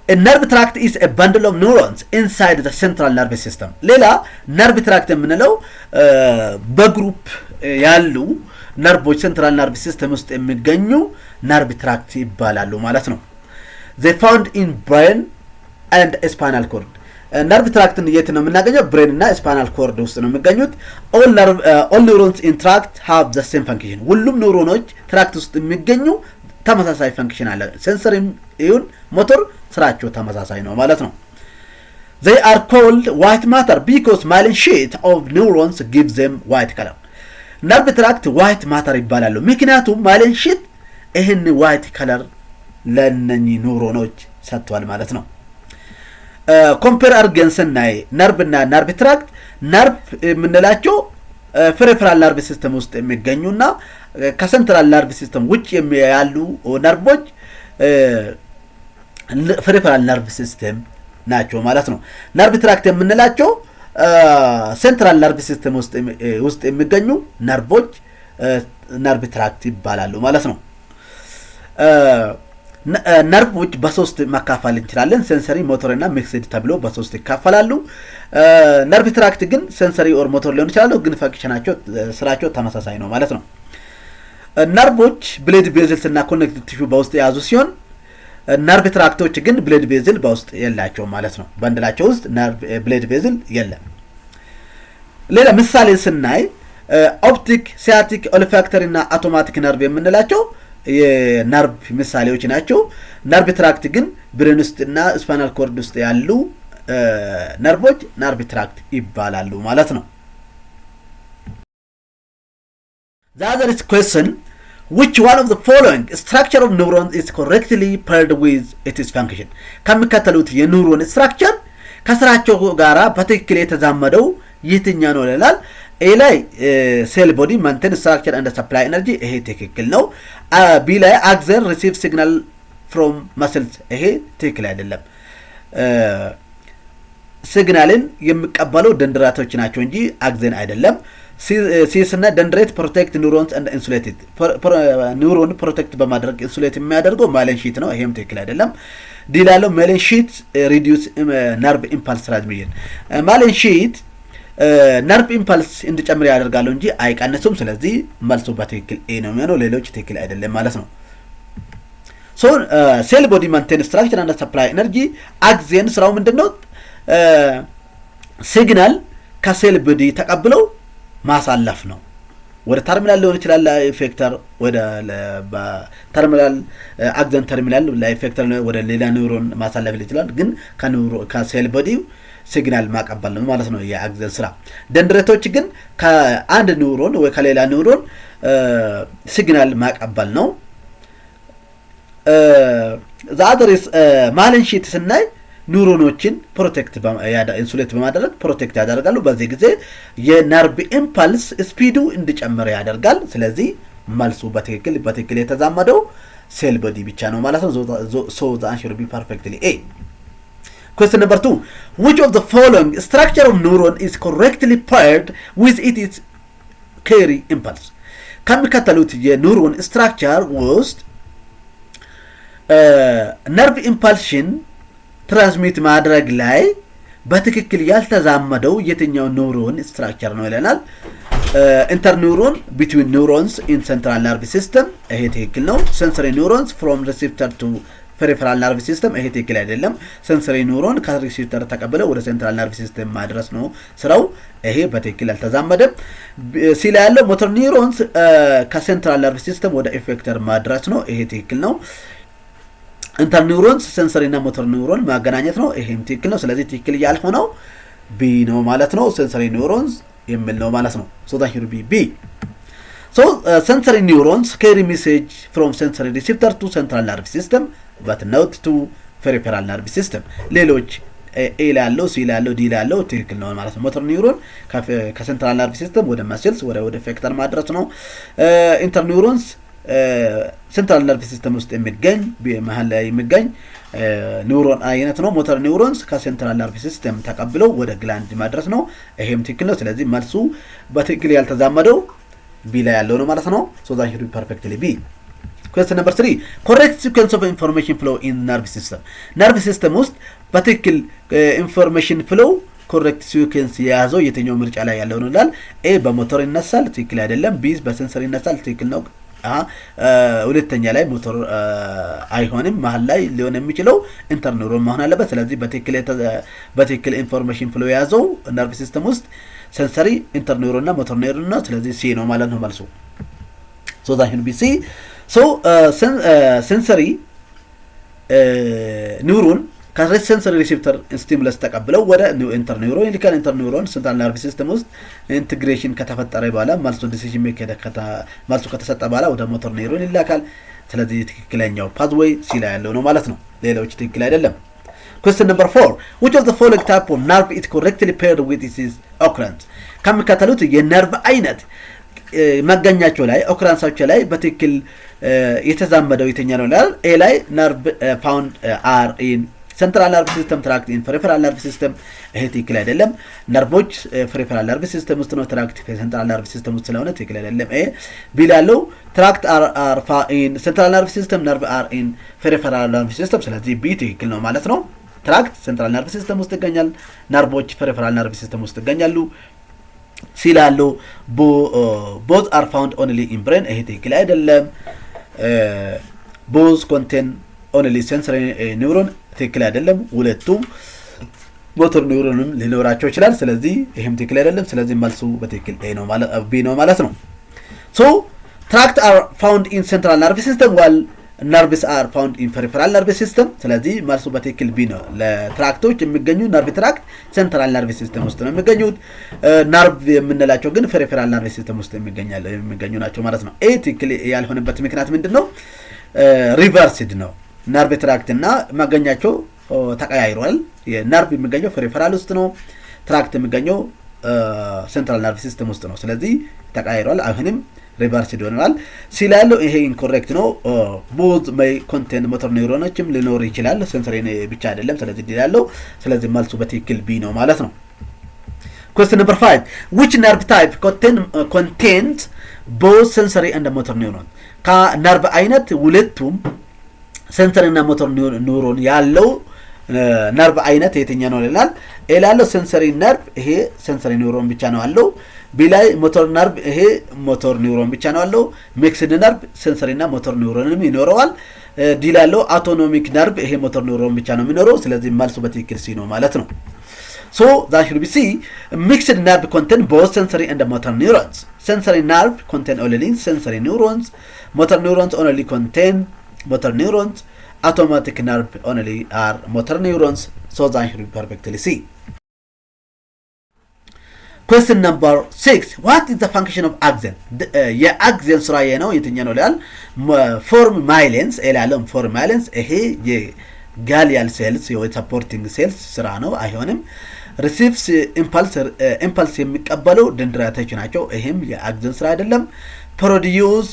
A nerve tract is a bundle of neurons inside the central nervous system. ሌላ nerve tract የምንለው በግሩፕ ያሉ ነርቮች ሴንትራል ነርቭ ሲስተም ውስጥ የሚገኙ ነርቭ ትራክት ይባላሉ ማለት ነው። they found in brain and spinal cord. ነርቭ ትራክትን የት ነው የምናገኘው? ብሬን እና ስፓይናል ኮርድ ውስጥ ነው የሚገኙት። all neurons in tract have the same function. ሁሉም ኒውሮኖች ትራክት ውስጥ የሚገኙ ተመሳሳይ ፈንክሽን አለ። ሴንሰሪ ይሁን ሞተር ስራቸው ተመሳሳይ ነው ማለት ነው። they are called white matter because myelin sheet of neurons gives them white color. ነርቭ ትራክት ዋይት ማተር ይባላሉ ምክንያቱም ማይሊን ሺት ይሄን ዋይት ከለር ለነኚህ ኒውሮኖች ሰጥቷል ማለት ነው። ኮምፔር አድርገን ስናይ ነርቭና ነርቭ ትራክት ነርቭ የምንላቸው ፔሪፌራል ነርቭ ሲስተም ውስጥ የሚገኙና ከሴንትራል ነርቭ ሲስተም ውጭ ያሉ ነርቮች ፔሪፌራል ነርቭ ሲስተም ናቸው ማለት ነው። ነርቭ ትራክት የምንላቸው ሴንትራል ነርቭ ሲስተም ውስጥ የሚገኙ ነርቮች ነርቭ ትራክት ይባላሉ ማለት ነው። ነርቮች በሶስት ማካፈል እንችላለን። ሴንሰሪ፣ ሞተር እና ሚክስድ ተብሎ በሶስት ይካፈላሉ። ነርቭ ትራክት ግን ሴንሰሪ ኦር ሞተር ሊሆን ይችላሉ፣ ግን ፈንክሽናቸው ስራቸው ተመሳሳይ ነው ማለት ነው። ነርቮች ብሌድ ቬዝልስ እና ኮኔክቲቭ ቲሹ በውስጥ የያዙ ሲሆን ነርቭ ትራክቶች ግን ብሌድ ቬዝል በውስጥ የላቸውም ማለት ነው። በእንድላቸው ውስጥ ብሌድ ቬዝል የለም። ሌላ ምሳሌ ስናይ ኦፕቲክ፣ ሲያቲክ፣ ኦልፋክተሪ እና አውቶማቲክ ነርቭ የምንላቸው የነርቭ ምሳሌዎች ናቸው። ነርቭ ትራክት ግን ብሬን ውስጥ እና ስፓይናል ኮርድ ውስጥ ያሉ ነርቮች ነርቭ ትራክት ይባላሉ ማለት ነው። The other is question, which one of the following structure of neuron is correctly paired with its function? ከሚከተሉት የኒውሮን ስትራክቸር ከስራቸው ጋራ በትክክል የተዛመደው የትኛው ነው ይላል። ኤ ላይ ሴል ቦዲ ማንቴን ስትራክቸር እንደ ሰፕላይ ኤነርጂ፣ ይሄ ትክክል ነው። ቢ ላይ አክሰን ሪሲቭ ሲግናል ፍሮም መስልስ፣ ይሄ ትክክል አይደለም። ሲግናልን የሚቀበለው ደንድራቶች ናቸው እንጂ አክሰን አይደለም። ሲስ እና ደንድሬት ፕሮቴክት ኒውሮንስ እንደ ኢንሱሌትድ፣ ኒውሮን ፕሮቴክት በማድረግ ኢንሱሌት የሚያደርገው ማይሊን ሺት ነው፣ ይሄም ትክክል አይደለም። ዲ ላለው ማይሊን ሺት ሪዲዩስ ነርቭ ኢምፓልስ ትራንስሚሽን፣ ማይሊን ሺት ነርቭ ኢምፓልስ እንዲጨምር ያደርጋሉ እንጂ አይቀንሱም። ስለዚህ መልሱ በትክክል ኤ ነው የሚሆነው፣ ሌሎች ትክክል አይደለም ማለት ነው። ሶ ሴል ቦዲ ማንቴን ስትራክቸር እና ሰፕላይ ኤነርጂ። አክሴን ስራው ምንድነው? ሲግናል ከሴል ቦዲ ተቀብለው ማሳለፍ ነው። ወደ ተርሚናል ሊሆን ይችላል ኢፌክተር፣ ወደ ተርሚናል አክሰን ተርሚናል ለኢፌክተር ወደ ሌላ ኒውሮን ማሳለፍ ይችላል። ግን ከሴል ቦዲ ሲግናል ማቀበል ነው ማለት ነው የአክሰን ስራ። ደንድሬቶች ግን ከአንድ ኒውሮን ወይ ከሌላ ኒውሮን ሲግናል ማቀበል ነው። ዛደርስ ማይሊን ሺት ስናይ ኒውሮኖችን ፕሮቴክት ኢንሱሌት በማድረግ ፕሮቴክት ያደርጋሉ። በዚህ ጊዜ የነርቭ ኢምፓልስ ስፒዱ እንዲጨምር ያደርጋል። ስለዚህ መልሱ በትክክል የተዛመደው ሴል ቦዲ ብቻ ነው ማለት ነው። ሶ the answer will be perfectly A. Question number 2, which of the following structure of neuron is correctly paired with its carry impulse? ከሚከተሉት የኒውሮን ስትራክቸር ውስጥ ነርቭ ኢምፓልሽን ትራንስሚት ማድረግ ላይ በትክክል ያልተዛመደው የትኛው ኒውሮን ስትራክቸር ነው ይለናል። ኢንተርኒውሮን ቢትዊን ኒውሮንስ ኢን ሴንትራል ነርቭ ሲስተም፣ ይሄ ትክክል ነው። ሴንሰሪ ኒውሮንስ ፍሮም ሪሴፕተር ቱ ፔሪፌራል ነርቭ ሲስተም፣ ይሄ ትክክል አይደለም። ሴንሰሪ ኒውሮን ከሪሴፕተር ተቀብለው ወደ ሴንትራል ነርቭ ሲስተም ማድረስ ነው ስራው፣ ይሄ በትክክል አልተዛመደም። ሲ ላይ ያለው ሞተር ኒውሮንስ ከሴንትራል ነርቭ ሲስተም ወደ ኢፌክተር ማድረስ ነው፣ ይሄ ትክክል ነው። ኢንተርኒውሮንስ ሴንሰሪ እና ሞተር ኒውሮን ማገናኘት ነው፣ ይሄም ትክክል ነው። ስለዚህ ትክክል ያልሆነው ቢ ነው ማለት ነው። ሴንሰሪ ኒውሮንስ የሚል ነው ማለት ነው። ሶ that should be B. So sensory neurons carry message from sensory receptor to central nervous system but not to peripheral nervous system. ሌሎች ኤ ላይ ያለው ሲ ላይ ያለው ዲ ላይ ያለው ትክክል ነው ማለት ነው። ሞተር ኒውሮን ከሴንትራል ነርቭ ሲስተም ወደ መስልስ ወደ ኢፌክተር ማድረስ ነው። ኢንተርኒውሮንስ ሴንትራል ነርቭ ሲስተም ውስጥ የሚገኝ መሀል ላይ የሚገኝ ኒውሮን አይነት ነው። ሞተር ኒውሮንስ ከሴንትራል ነርቭ ሲስተም ተቀብለው ወደ ግላንድ ማድረስ ነው፣ ይሄም ትክክል ነው። ስለዚህ መልሱ በትክክል ያልተዛመደው ቢ ላይ ያለው ነው ማለት ነው። ሶ that should be perfectly B. Question number 3, correct sequence of information flow in nerve system. ነርቭ ሲስተም ውስጥ በትክክል ኢንፎርሜሽን ፍሎው ኮሬክት ሲኩዌንስ የያዘው የትኛው ምርጫ ላይ ያለው ነው ይላል። ኤ በሞተር ይነሳል፣ ትክክል አይደለም። ቢ በሴንሰር ይነሳል፣ ትክክል ነው። ሁለተኛ ላይ ሞተር አይሆንም፣ መሀል ላይ ሊሆን የሚችለው ኢንተርኒውሮን መሆን አለበት። ስለዚህ በትክክል ኢንፎርሜሽን ፍሎ የያዘው ነርቭ ሲስተም ውስጥ ሴንሰሪ፣ ኢንተርኒውሮን እና ሞተር ኒውሮን ነው። ስለዚህ ሲ ነው ማለት ነው መልሱ። ሶ that should be C. ሶ ሴንሰሪ ኒውሮን ከሴንሰሪ ሪሴፕተር ስቲሙለስ ተቀብለው ወደ ኢንተርኒውሮን ይልካል። ኢንተርኒውሮን ሴንትራል ነርቭ ሲስተም ውስጥ ኢንቴግሬሽን ከተፈጠረ በኋላ መልሱ ዲሲዥን ሜክ መልሱ ከተሰጠ በኋላ ወደ ሞተር ኒውሮን ይላካል። ስለዚህ ትክክለኛው ፓዝዌይ ሲ ላይ ያለው ነው ማለት ነው። ሌሎች ትክክል አይደለም። Question number 4, which of the following type of nerve is correctly paired with its occurrence? ከሚከተሉት የነርቭ አይነት መገኛቸው ላይ ኦክራንሳቸው ላይ በትክክል የተዛመደው የትኛው ነው ይላል። ኤ ላይ ነርቭ ፋውንድ አር ኢን central nervous system tract in peripheral nervous system ይሄ ትክክል አይደለም ነርቮች peripheral nervous system ውስጥ ነው tract central nervous system ውስጥ ስለሆነ ትክክል አይደለም ይሄ ቢላለው tract are in central nervous system nerve are in peripheral nervous system ስለዚህ ቢ ትክክል ነው ማለት ነው tract central nervous system ውስጥ ይገኛል ነርቮች peripheral nervous system ውስጥ ይገኛሉ ሲላለው both are found only in brain ይሄ ትክክል አይደለም both contain only sensory neuron ትክክል አይደለም ሁለቱም ሞተር ኒውሮንም ሊኖራቸው ይችላል ስለዚህ ይሄም ትክክል አይደለም ስለዚህ መልሱ በትክክል ኤ ነው ማለት ቢ ነው ማለት ነው so tract are found in central nervous system while nerves are found in peripheral nervous system ስለዚህ መልሱ በትክክል ቢ ነው ለትራክቶች የሚገኙ nerve tract central nervous system ውስጥ ነው የሚገኙት nerve የምንላቸው ግን peripheral nervous system ውስጥ የሚገኙ ናቸው ማለት ነው ኤ ትክክል ያልሆነበት ምክንያት ምንድነው reversed ነው nerve tract እና ማገኛቸው ተቀያይሯል የነርቭ የሚገኘው peripheral ውስጥ ነው tract የሚገኘው central nervous system ውስጥ ነው ስለዚህ ተቀያይሯል አሁንም reversed ሆኗል ሲላለው ይሄ incorrect ነው both may contain motor neuronችም ሊኖር ይችላል sensory ብቻ አይደለም ስለዚህ ይላለው ስለዚህ መልሱ በትክክል ቢ ነው ማለት ነው question number 5 which nerve type contains both sensory and motor neuron ከነርቭ አይነት ሁለቱም sensory እና motor neuron ያለው ነርቭ አይነት የትኛው ነው ይላል ኤላለው sensory nerve ይሄ sensory neuron ብቻ ነው አለው ቢላይ motor nerve ይሄ motor neuron ብቻ ነው አለው mixed nerve sensory እና motor neuronንም ይኖረዋል ዲላለው autonomic nerve ይሄ motor neuron ብቻ ነው የሚኖረው ስለዚህ መልሱ በትክክል ሲ ነው ማለት ነው so that should be C mixed nerve contain both sensory and motor neurons sensory nerve contain only sensory neurons motor neurons only contain motor neurons automatic nerve only are motor neurons so that should be perfectly C question number 6 what is the function of axon የአክሰን ስራ ነው የትኛው ነው ይላል form myelins ኤላለም form myelins ይሄ የጋሊያል ሴልስ የሰፖርቲንግ ሴልስ ስራ ነው አይሆንም receives impulse የሚቀበለው ደንድራቶች ናቸው ይሄም የአክሰን ስራ አይደለም produce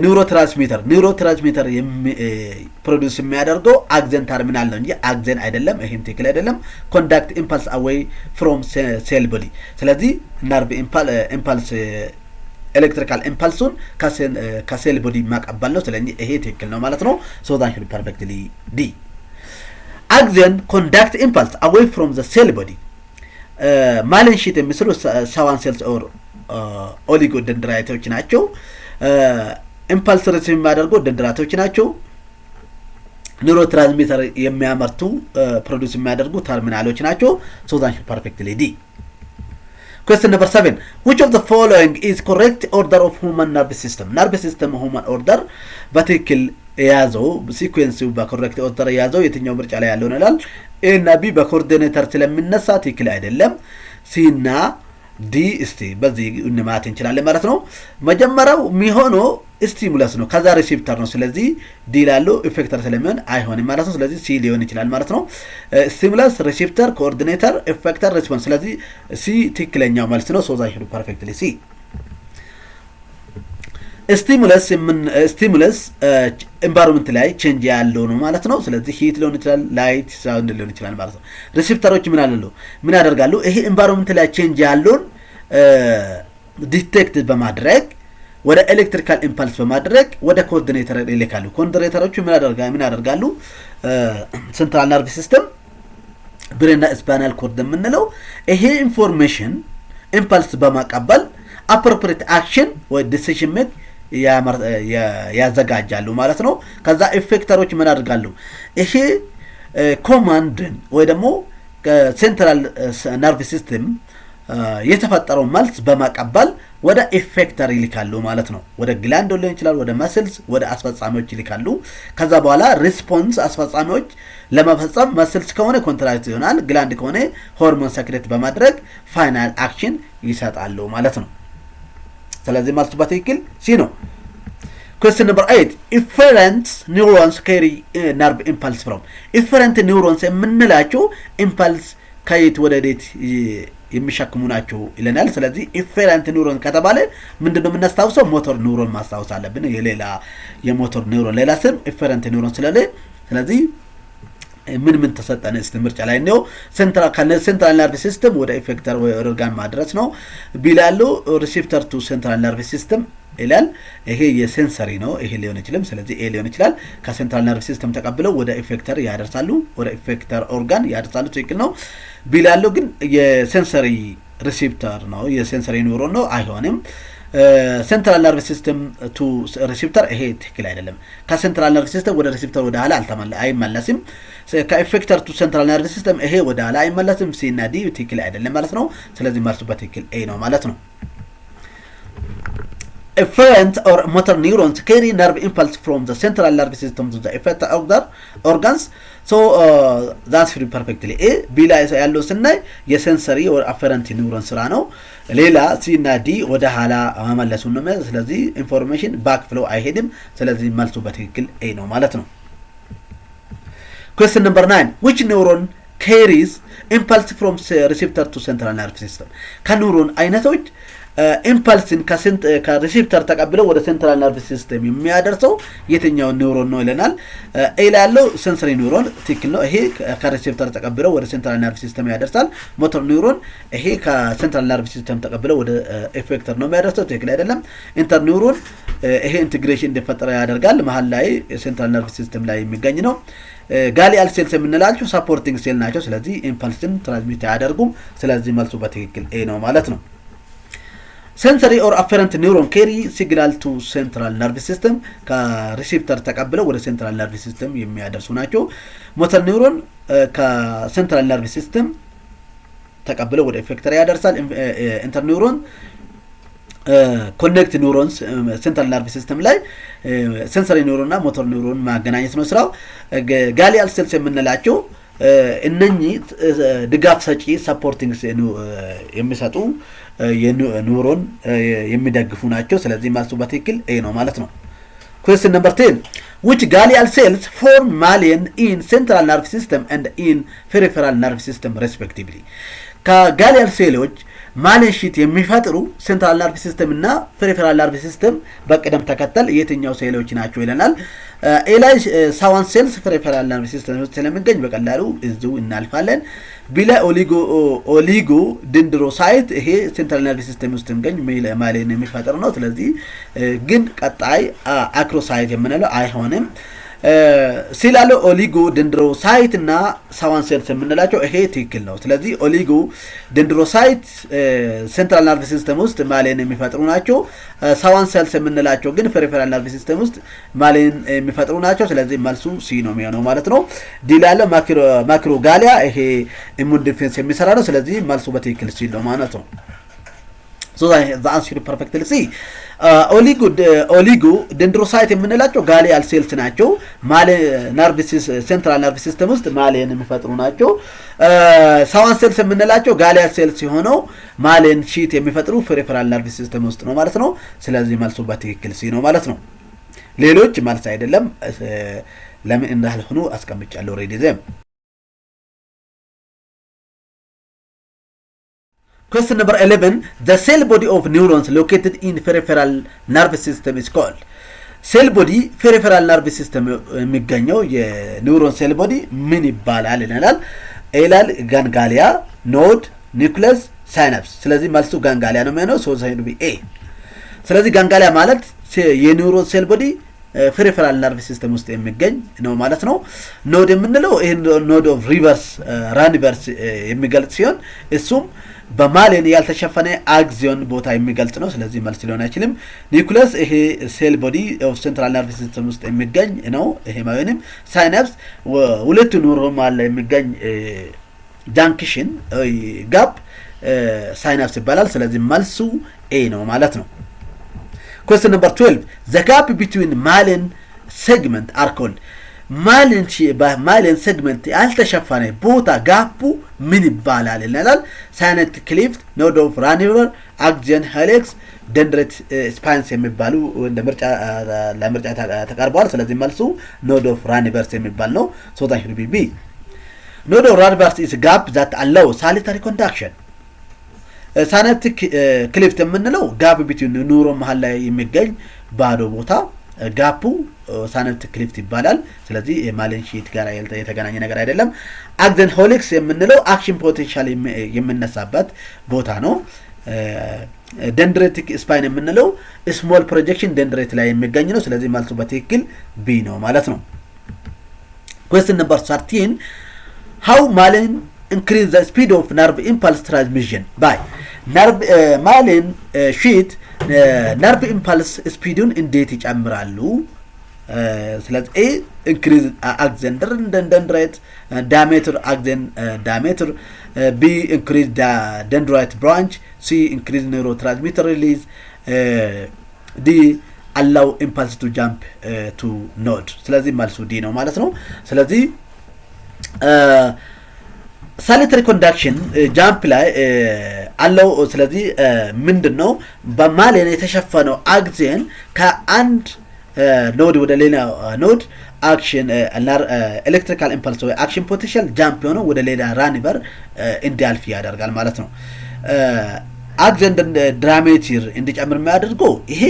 ኒውሮትራንስሚተር ፕሮዲዩስ የሚያደርገው አክሰን ተርሚናል ነው እንጂ አክሰን አይደለም ይሄም ትክክል አይደለም ኮንዳክት ኢምፐልስ አዌይ ፍሮም ሴል ቦዲ ስለዚህ ነርቭ ኢምፐልስ ኤሌክትሪካል ኢምፐልሱን ከሴል ቦዲ ማቀበል ነው ስለዚህ ይሄ ትክክል ነው ማለት ነው ሶ ዳት ሹድ ፐርፌክትሊ ዲ አክሰን ኮንዳክት ኢምፐልስ አዌይ ፍሮም ዘ ሴል ቦዲ ማለን ሺት የሚስሉ ሻዋን ሴልስ ኦር ኦሊጎደንድራይቶች ናቸው ኢምፐልስ ሪሲቭ የሚያደርጉ ደንድራቶች ናቸው ኒውሮትራንስሚተር የሚያመርቱ ፕሮዲዩስ የሚያደርጉ ተርሚናሎች ናቸው ሶ ዳት ፐርፌክትሊ ዲ question number 7 which of the following is correct order of human nervous system human order በትክክል ያዘው ሲኩዌንሱ በኮሬክት ኦርደር ያዘው የትኛው ምርጫ ላይ ያለው ነው ይላል ኤ እና ቢ በኮኦርዲኔተር ስለሚነሳ ትክክል አይደለም ሲ እና ዲ እስቲ በዚህ እንማት እንችላለን ማለት ነው መጀመሪያው የሚሆነው ስቲሙለስ ነው ከዛ ሪሲፕተር ነው ስለዚህ ዲ ላለው ኢፌክተር ስለሚሆን አይሆንም ማለት ነው ስለዚህ ሲ ሊሆን ይችላል ማለት ነው ስቲሙለስ ሪሲፕተር ኮኦርዲኔተር ኢፌክተር ሪስፖንስ ስለዚህ ሲ ትክክለኛው መልስ ነው ሶ ዛት ሹድ ፐርፌክትሊ ሲ ስቲሙለስ ኤንቫይሮንመንት ላይ ቼንጅ ያለው ነው ማለት ነው ስለዚህ ሂት ሊሆን ይችላል ላይት ሳውንድ ሊሆን ይችላል ማለት ነው ሪሲፕተሮች ምን ያደርጋሉ ይሄ ኤንቫይሮንመንት ላይ ቼንጅ ያለውን ዲቴክት በማድረግ ወደ ኤሌክትሪካል ኢምፐልስ በማድረግ ወደ ኮኦርዲኔተር ይልካሉ ኮኦርዲኔተሮቹ ምን ያደርጋሉ ሴንትራል ነርቭ ሲስተም ብሬንና ስፓይናል ኮርድ የምንለው ይሄ ኢንፎርሜሽን ኢምፐልስ በማቀበል አፕሮፕሪየት አክሽን ወይ ዲሲዥን ሜክ ያዘጋጃሉ ማለት ነው ከዛ ኢፌክተሮች ምን ያደርጋሉ ይሄ ኮማንድ ወይ ደግሞ ሴንትራል ነርቭ ሲስተም የተፈጠረው መልስ በማቀበል ወደ ኢፌክተር ይልካሉ ማለት ነው ወደ ግላንድ ሊሆን ይችላል ወደ መስልስ ወደ አስፈጻሚዎች ይልካሉ ከዛ በኋላ ሪስፖንስ አስፈጻሚዎች ለመፈጸም መስልስ ከሆነ ኮንትራክት ይሆናል ግላንድ ከሆነ ሆርሞን ሰክሬት በማድረግ ፋይናል አክሽን ይሰጣሉ ማለት ነው ስለዚህ መልሱ በትክክል ሲ ነው question number 8 efferent neurons carry nerve impulse from efferent neurons የምንላቸው impulse ከየት ወደ የት የሚሸክሙ ናቸው ይለናል ስለዚህ efferent neuron ከተባለ ምንድነው የምናስታውሰው ሞተር ኒውሮን ማስታወስ አለብን የሌላ የሞተር ኒውሮን ሌላ ስም efferent neuron ስለዚህ ምን ተሰጠነ እስቲ ምርጫ ላይ ነው ሴንትራል ነርቭስ ሲስተም ወደ ኢፌክተር ወይ ኦርጋን ማድረስ ነው ቢላሉ ሪሴፕተር ቱ ሴንትራል ነርቭስ ሲስተም ይላል ይሄ የሴንሰሪ ነው ይሄ ሊሆን ይችላል ስለዚህ ኤ ሊሆን ይችላል ከሴንትራል ነርቭስ ሲስተም ተቀብለው ወደ ኢፌክተር ያደርሳሉ ወደ ኢፌክተር ኦርጋን ያደርሳሉ ትክክል ነው ቢላሉ ግን የሴንሰሪ ሪሴፕተር ነው የሴንሰሪ ኒውሮን ነው አይሆንም ሴንትራል ነርቭስ ሲስተም ቱ ሪሴፕተር ይሄ ትክክል አይደለም ከሴንትራል ነርቭስ ሲስተም ወደ ሪሴፕተር ወደ ኋላ አይመለስም ከኢፌክተር ቱ ሴንትራል ነርቭስ ሲስተም ይሄ ወደ ኋላ አይመለስም ሲ እና ዲ ትክክል አይደለም ማለት ነው ስለዚህ መልሱ በትክክል ኤ ነው ማለት ነው efferent or motor neurons carry nerve impulse from the central nervous system to the effector organs so that's very perfectly a b ላይ ያለው ስናይ የሴንሰሪ or afferent neuron ስራ ነው ሌላ ሲ እና ዲ ወደ ኋላ ማመለሱ ነው ስለዚህ ኢንፎርሜሽን ባክ ፍሎ አይሄድም ስለዚህ መልሱ በትክክል ኤ ነው ማለት ነው question number 9 which neuron carries impulse from receptor to central nervous system ከኒውሮን አይነቶች ኢምፐልስን ከሪሴፕተር ተቀብለው ወደ ሴንትራል ነርቭስ ሲስተም የሚያደርሰው የትኛው ኒውሮን ነው ይለናል ኤ ላይ ያለው ሴንሰሪ ኒውሮን ትክክል ነው ይሄ ከሪሴፕተር ተቀብለው ወደ ሴንትራል ነርቭስ ሲስተም ያደርሳል ሞተር ኒውሮን ይሄ ከሴንትራል ነርቭስ ሲስተም ተቀብለው ወደ ኢፌክተር ነው የሚያደርሰው ትክክል አይደለም ኢንተር ኒውሮን ይሄ ኢንቲግሬሽን እንዲፈጠር ያደርጋል መሃል ላይ ሴንትራል ነርቭስ ሲስተም ላይ የሚገኝ ነው ጋሊያል ሴልስ የምንላቸው ሰፖርቲንግ ሴል ናቸው ስለዚህ ኢምፐልስን ትራንስሚት ያደርጉም ስለዚህ መልሱ በትክክል ኤ ነው ማለት ነው sensory or afferent neuron carry signal to central nervous system ከሪሴፕተር ተቀብለው ወደ central nervous system የሚያደርሱ ናቸው motor neuron ከcentral nervous system ተቀብለው ወደ ኢፌክተር ያደርሳል interneuron connect neurons central nervous system ላይ sensory neuron እና motor neuron ማገናኘት ነው ስራው ጋሊያል ሴልስ የምንላቸው እነኚህ ድጋፍ ሰጪ ሰፖርቲንግ የሚሰጡ የኒውሮን የሚደግፉ ናቸው ስለዚህ መልሱ በትክክል ኤ ነው ማለት ነው question number 10 which glial cells form myelin in central nervous system and in peripheral nervous system respectively ከጋሊያል ሴሎች ማይሊን ሺት የሚፈጥሩ ሴንትራል ነርቭስ ሲስተም እና ፔሪፌራል ነርቭስ ሲስተም በቅደም ተከተል የትኛው ሴሎች ናቸው ይለናል ኤላይ ሳዋን ሴልስ ፔሪፌራል ነርቭስ ሲስተም ውስጥ ስለሚገኝ በቀላሉ እዚሁ እናልፋለን ቢላ ኦሊጎ ደንድሮሳይት ይሄ ሴንትራል ነርቭስ ሲስተም ውስጥ የሚገኝ ማይሊን የሚፈጥር ነው ስለዚህ ግን ቀጣይ አክሮሳይት የምንለው አይሆንም ሲላሎ ኦሊጎ ደንድሮሳይት እና ሳዋን ሴልስ የምንላቸው ይሄ ትክክል ነው ስለዚህ ኦሊጎ ደንድሮሳይት ሴንትራል ነርቭስ ሲስተም ውስጥ ማይሊን የሚፈጥሩ ናቸው ሳዋን ሴልስ የምንላቸው ግን ፔሪፌራል ነርቭስ ሲስተም ውስጥ ማይሊን የሚፈጥሩ ናቸው ስለዚህ መልሱ ሲ ነው የሚሆነው ማለት ነው ዲላሎ ማክሮጋሊያ ይሄ ኢሙን ዲፌንስ የሚሰራ ነው ስለዚህ መልሱ በትክክል ሲ ነው ማለት ነው so the answer is perfectly C ኦሊጎ ደንድሮሳይት የምንላቸው ጋሊያል ሴልስ ናቸው ነርቭስ ሴንትራል ነርቭስ ሲስተም ውስጥ ማይሊን የሚፈጥሩ ናቸው ሳዋን ሴልስ የምንላቸው ጋሊያል ሴልስ ሆነው ማይሊን ሺት የሚፈጥሩ ፔሪፌራል ነርቭስ ሲስተም ውስጥ ነው ማለት ነው ስለዚህ መልሱ በትክክል ሲ ነው ማለት ነው ሌሎች መልስ አይደለም ለምን እንዳልሆኑ አስቀምጫለሁ ሬዲ ዘም question number 11 the cell body of neurons located in peripheral nervous system is called cell body peripheral nervous system የሚገኘው የኒውሮን ሴል ቦዲ ምን ይባላል ይላል ኤላል ጋንጋሊያ ኖድ ኒውክለስ ሳይናፕስ ስለዚህ መልሱ ጋንጋሊያ ነው የሚሆነው so ሳይዱ ቢ ኤ ስለዚህ ጋንጋሊያ ማለት የኒውሮን ሴል ቦዲ peripheral nervous system ውስጥ የሚገኝ ነው ማለት ነው ኖድ የምንለው ይሄ ኖድ ኦፍ ራኒቨርስ የሚገልጽ ሲሆን እሱም በማይሊን ያልተሸፈነ አክሲዮን ቦታ የሚገልጽ ነው ስለዚህ መልስ ሊሆን አይችልም ኒውክለስ ይሄ ሴል ቦዲ ኦፍ ሴንትራል ነርቭስ ሲስተም ውስጥ የሚገኝ ነው ይሄ ማይሊን ሳይናፕስ ሁለቱ ኒውሮን ማለት የሚገኝ ጃንክሽን ጋፕ ሳይናፕስ ይባላል ስለዚህ መልሱ ኤ ነው ማለት ነው question number 12 the gap between myelin segment are called myelin segment ያልተሸፈነ ቦታ ጋፑ ምን ይባላል ይላል ሳይናፕቲክ ክሊፍት ኖድ ኦፍ ራኒቨር አክሲዮን ሄሊክስ ደንድሬት ስፓይንስ የሚባሉ እንደ ለምርጫ ተቀርበዋል ስለዚህ መልሱ ኖድ ኦፍ ራኒቨርስ የሚባል ነው so that should be B ኖድ ኦፍ ራኒቨርስ is a gap that allows solitary conduction ሳይናፕቲክ ክሊፍት የምንለው ጋፕ ቢትዊን ኒውሮን መሃል ላይ የሚገኝ ባዶ ቦታ ጋፑ ሳይናፕቲክ ክሊፍት ይባላል። ስለዚህ የማለን ሺት ጋር የተገናኘ ነገር አይደለም። አክሰን ሄሊክስ የምንለው አክሽን ፖቴንሻል የሚነሳበት ቦታ ነው። ደንድሬቲክ ስፓይን የምንለው ስሞል ፕሮጀክሽን ደንድሬት ላይ የሚገኝ ነው። ስለዚህ መልሱ በትክክል ቢ ነው ማለት ነው። question number 13 how myelin increase the speed of nerve impulse transmission by nerve myelin sheet nerve impulse speedን እንዴት ይጨምራሉ? ስለዚህ a increase axon dendrite diameter axon diameter, b increase the dendrite branch, c increase neurotransmitter release, d allow impulse to jump to node። ስለዚህ መልሱ ዲ ነው ማለት ነው። ስለዚህ ሳሊተሪ ኮንዳክሽን ጃምፕ ላይ አለው። ስለዚህ ምንድነው በማይሊን የተሸፈነው አክሲን ከአንድ ኖድ ወደ ሌላ ኖድ አክሽን ኤሌክትሪካል ኢምፐልስ ወይ አክሽን ፖቴንሻል ጃምፕ ሆኖ ወደ ሌላ ራኒቨር እንዲያልፍ ያደርጋል ማለት ነው። አክሲን ዳያሜትር እንዲጨምር የሚያደርገው ይሄ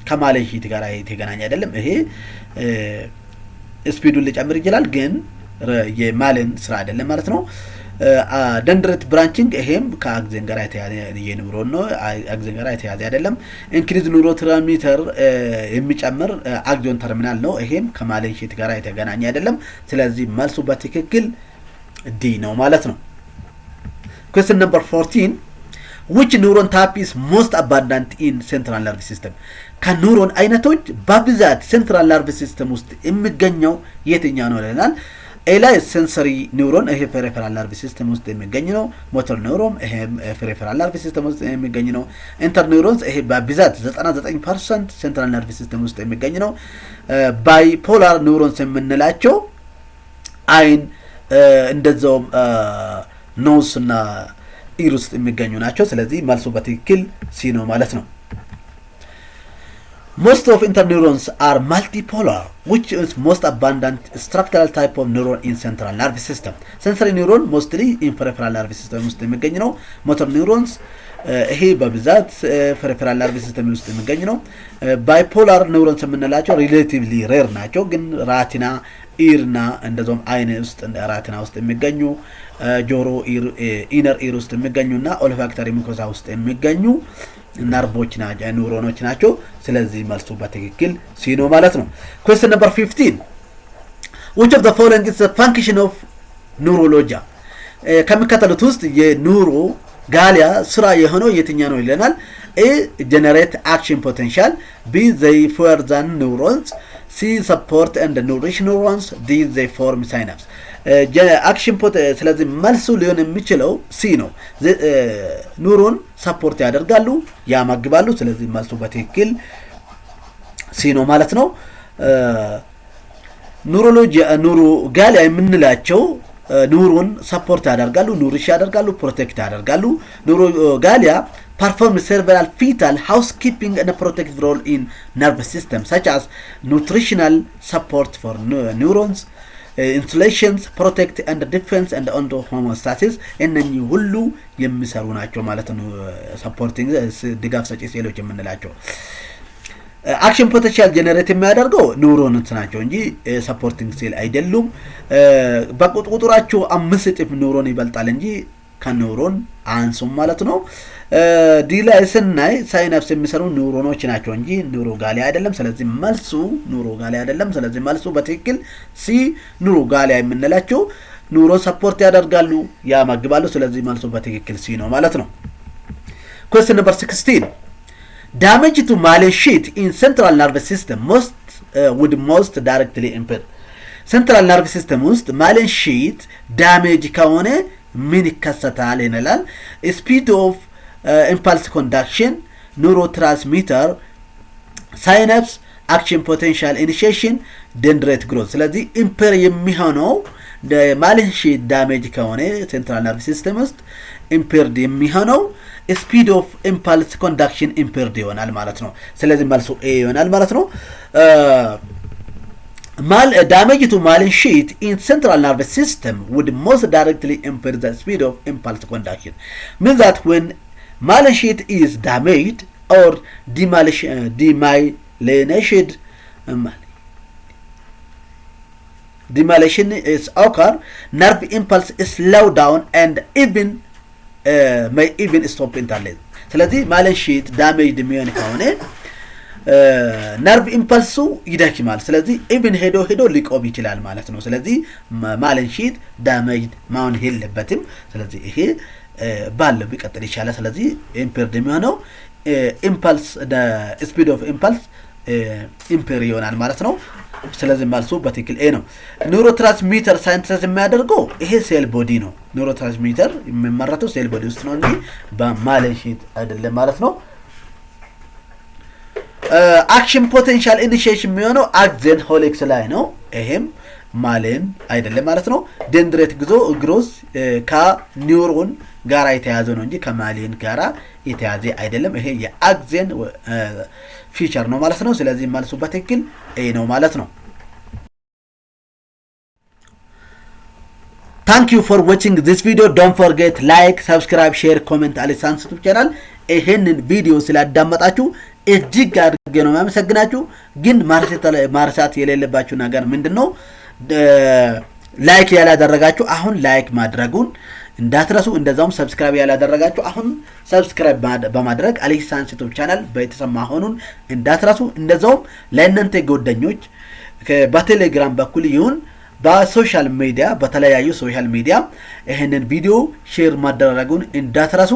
ከማይሊን ሺት ጋር የተገናኘ አይደለም። ይሄ ስፒዱን ሊጨምር ይችላል ግን የማይሊን ስራ አይደለም ማለት ነው። ደንድሬት ብራንቺንግ ይሄም ከአክሲን ጋር የተያዘ የኒውሮን ነው። አክሲን ጋር የተያዘ አይደለም። ኢንክሪዝ ኒውሮትራንስሚተር የሚጨምር አክሲን ተርሚናል ነው። ይሄም ከማይሊን ሺት ጋር የተገናኘ አይደለም። ስለዚህ መልሱ በትክክል ዲ ነው ማለት ነው። question number 14 which neuron type is most abundant in central nervous system? ከኒውሮን አይነቶች በብዛት ሴንትራል ነርቭስ ሲስተም ውስጥ የሚገኘው የትኛው ነው ይላል። ኤ ላይ ሴንሰሪ ኒውሮን ይሄ ፔሪፌራል ነርቭስ ሲስተም ውስጥ የሚገኝ ነው። ሞተር ኒውሮን ይሄ ፔሪፌራል ነርቭስ ሲስተም ውስጥ የሚገኝ ነው። ኢንተር ኒውሮንስ ይሄ በብዛት 99% ሴንትራል ነርቭስ ሲስተም ውስጥ የሚገኝ ነው። ባይፖላር ኒውሮንስ የምንላቸው አይን እንደዛው ኖስ እና ኢር ውስጥ የሚገኙ ናቸው። ስለዚህ መልሱ በትክክል ሲ ነው ማለት ነው። Most of interneurons are multipolar, which is most abundant structural type of neuron in central nervous system. Sensory neuron mostly in peripheral nervous system ውስጥ የሚገኝ ነው። motor neurons ይሄ በብዛት peripheral nervous system ውስጥ የሚገኝ ነው። bipolar neurons የምንላቸው relatively rare ናቸው ግን ራቲና ኢርና እንደዛም አይን ውስጥ ራቲና ውስጥ የሚገኙ ጆሮ ኢነር ኢር ውስጥ የሚገኙና ኦልፋክተሪ ሙኮሳ ውስጥ የሚገኙ ነርቮች ናቸው ኒውሮኖች ናቸው። ስለዚህ መልሱ በትክክል ሲ ነው ማለት ነው። question number 15 which of the following is the function of neurologia? ከሚከተሉት ውስጥ የኒውሮ ጋሊያ ስራ የሆነው የትኛው ነው ይለናል። a generate action potential, b they fire the neurons, c support and nourish neurons, d they form synapse. አክሽን ስለዚህ መልሱ ሊሆን የሚችለው ሲ ነው። ኒውሮን ሰፖርት ያደርጋሉ ያማግባሉ። ስለዚህ መልሱ በትክክል ሲ ነው ማለት ነው። ኒውሮ ጋሊያ የምንላቸው ኒውሮን ሰፖርት ያደርጋሉ፣ ኑሪሽ ያደርጋሉ፣ ፕሮቴክት ያደርጋሉ። ኒውሮ ጋሊያ perform several vital housekeeping and protective role in nervous system such as nutritional support for neurons, ኢንሱሌሽንስ ፕሮቴክት ኤንድ ዲፌንስ ኤንድ ኦንዶ ሆሞስታሲስ እነኚህ ሁሉ የሚሰሩ ናቸው ማለት ነው። ሰፖርቲንግ ድጋፍ ሰጪ ሴሎች የምንላቸው አክሽን ፖቴንሻል ጀነሬት የሚያደርገው ኒውሮንስ ናቸው እንጂ ሰፖርቲንግ ሴል አይደሉም። በቁጥራቸው 5 እጥፍ ኒውሮን ይበልጣል እንጂ ከኒውሮን አንሱም ማለት ነው። ዲ ላይ ስናይ ሳይናፕስ የሚሰሩ ኒውሮኖች ናቸው እንጂ ኒውሮ ጋሊያ አይደለም። ስለዚህ መልሱ ኒውሮ ጋሊያ አይደለም። ስለዚህ መልሱ በትክክል ሲ ኒውሮ ጋሊያ የምንላቸው ኒውሮን ሰፖርት ያደርጋሉ ያማግባሉ። ስለዚህ መልሱ በትክክል ሲ ነው ማለት ነው። question number 16 damage to myelin sheath in central nervous system would most directly impair. central nervous system ውስጥ myelin sheath damage ከሆነ ምን ይከሰታል ይላል። speed of impulse conduction, neurotransmitter, synapse, action potential initiation, dendrite growth። ስለዚህ ኢምፔር የሚሆነው ማይሊን ሺት ዳሜጅ ከሆነ ሴንትራል ነርቭ ሲስተም ውስጥ ኢምፔርድ የሚሆነው speed of impulse conduction impaired ይሆናል ማለት ነው። ስለዚህ መልሱ ኤ ይሆናል ማለት ነው። damage to myelin sheath in central nervous system would most directly impair the speed of impulse conduction. Means that when myelin sheath is damaged or demyelinated, demyelination is occur, nerve impulse is slow down and even may even stop internet ስለዚህ ማለንሺት ዳሜጅ የሚሆን ከሆነ ነርቭ ኢምፐልሱ ይደክማል ስለዚህ ኢቭን ሄዶ ሊቆም ይችላል ማለት ነው ስለዚህ ማለንሺት ዳሜጅ ማውን የለበትም ስለዚህ ይሄ ባለው ቢቀጥል ይችላል ስለዚህ ኢምፔርድ የሚሆነው ኢምፐልስ ስፒድ ኦፍ ኢምፐልስ ኢምፔር ይሆናል ማለት ነው ስለዚህ መልሱ በትክክል ኤ ነው ኒውሮትራንስሚተር ሳይንተሲስ የሚያደርገው ይሄ ሴል ቦዲ ነው ኒውሮትራንስሚተር የሚመረተው ሴል ቦዲ ውስጥ ነው እንጂ በማለንሺት አይደለም ማለት ነው አክሽን ፖቴንሻል ኢኒሺዬሽን የሚሆነው አክሰን ሆሊክስ ላይ ነው ይሄም ማለን አይደለም ማለት ነው ደንድሬት ግሮዝ ከኒውሮን ጋራ የተያዘ ነው እንጂ ከማለን ጋራ የተያዘ አይደለም ይሄ የአክሰን ፊቸር ነው ማለት ነው ስለዚህ መልሱ በትክክል ኤ ነው ማለት ነው Thank you for watching this video. Don't forget like, subscribe, share, comment Alisan's YouTube channel. ይሄንን ቪዲዮ ስላዳመጣችሁ እጅግ አድርጌ ነው ማመሰግናችሁ ግን ማርሳት የሌለባችሁ ነገር ምንድነው ላይክ ያላደረጋችሁ አሁን ላይክ ማድረጉን እንዳትረሱ እንደዛውም ሰብስክራይብ ያላደረጋችሁ አሁን ሰብስክራይብ በማድረግ አሊሳንስ ዩቲዩብ ቻናል በተሰማ ሆኑን እንዳትረሱ እንደዛውም ለእናንተ ጓደኞች በቴሌግራም በኩል ይሁን በሶሻል ሚዲያ በተለያዩ ሶሻል ሚዲያ ይሄንን ቪዲዮ ሼር ማድረጉን እንዳትረሱ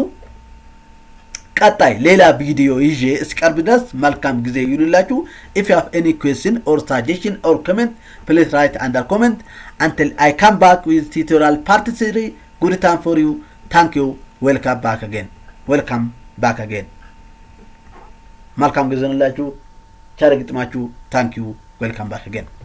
ቀጣይ ሌላ ቪዲዮ ይዤ እስቀርብ ድረስ መልካም ጊዜ ይሁንላችሁ if you have any question or suggestion or comment please write under comment until I come back with tutorial part 3 good time for you thank you welcome back again መልካም ጊዜ ይሁንላችሁ ቻርግጥማችሁ thank you welcome back again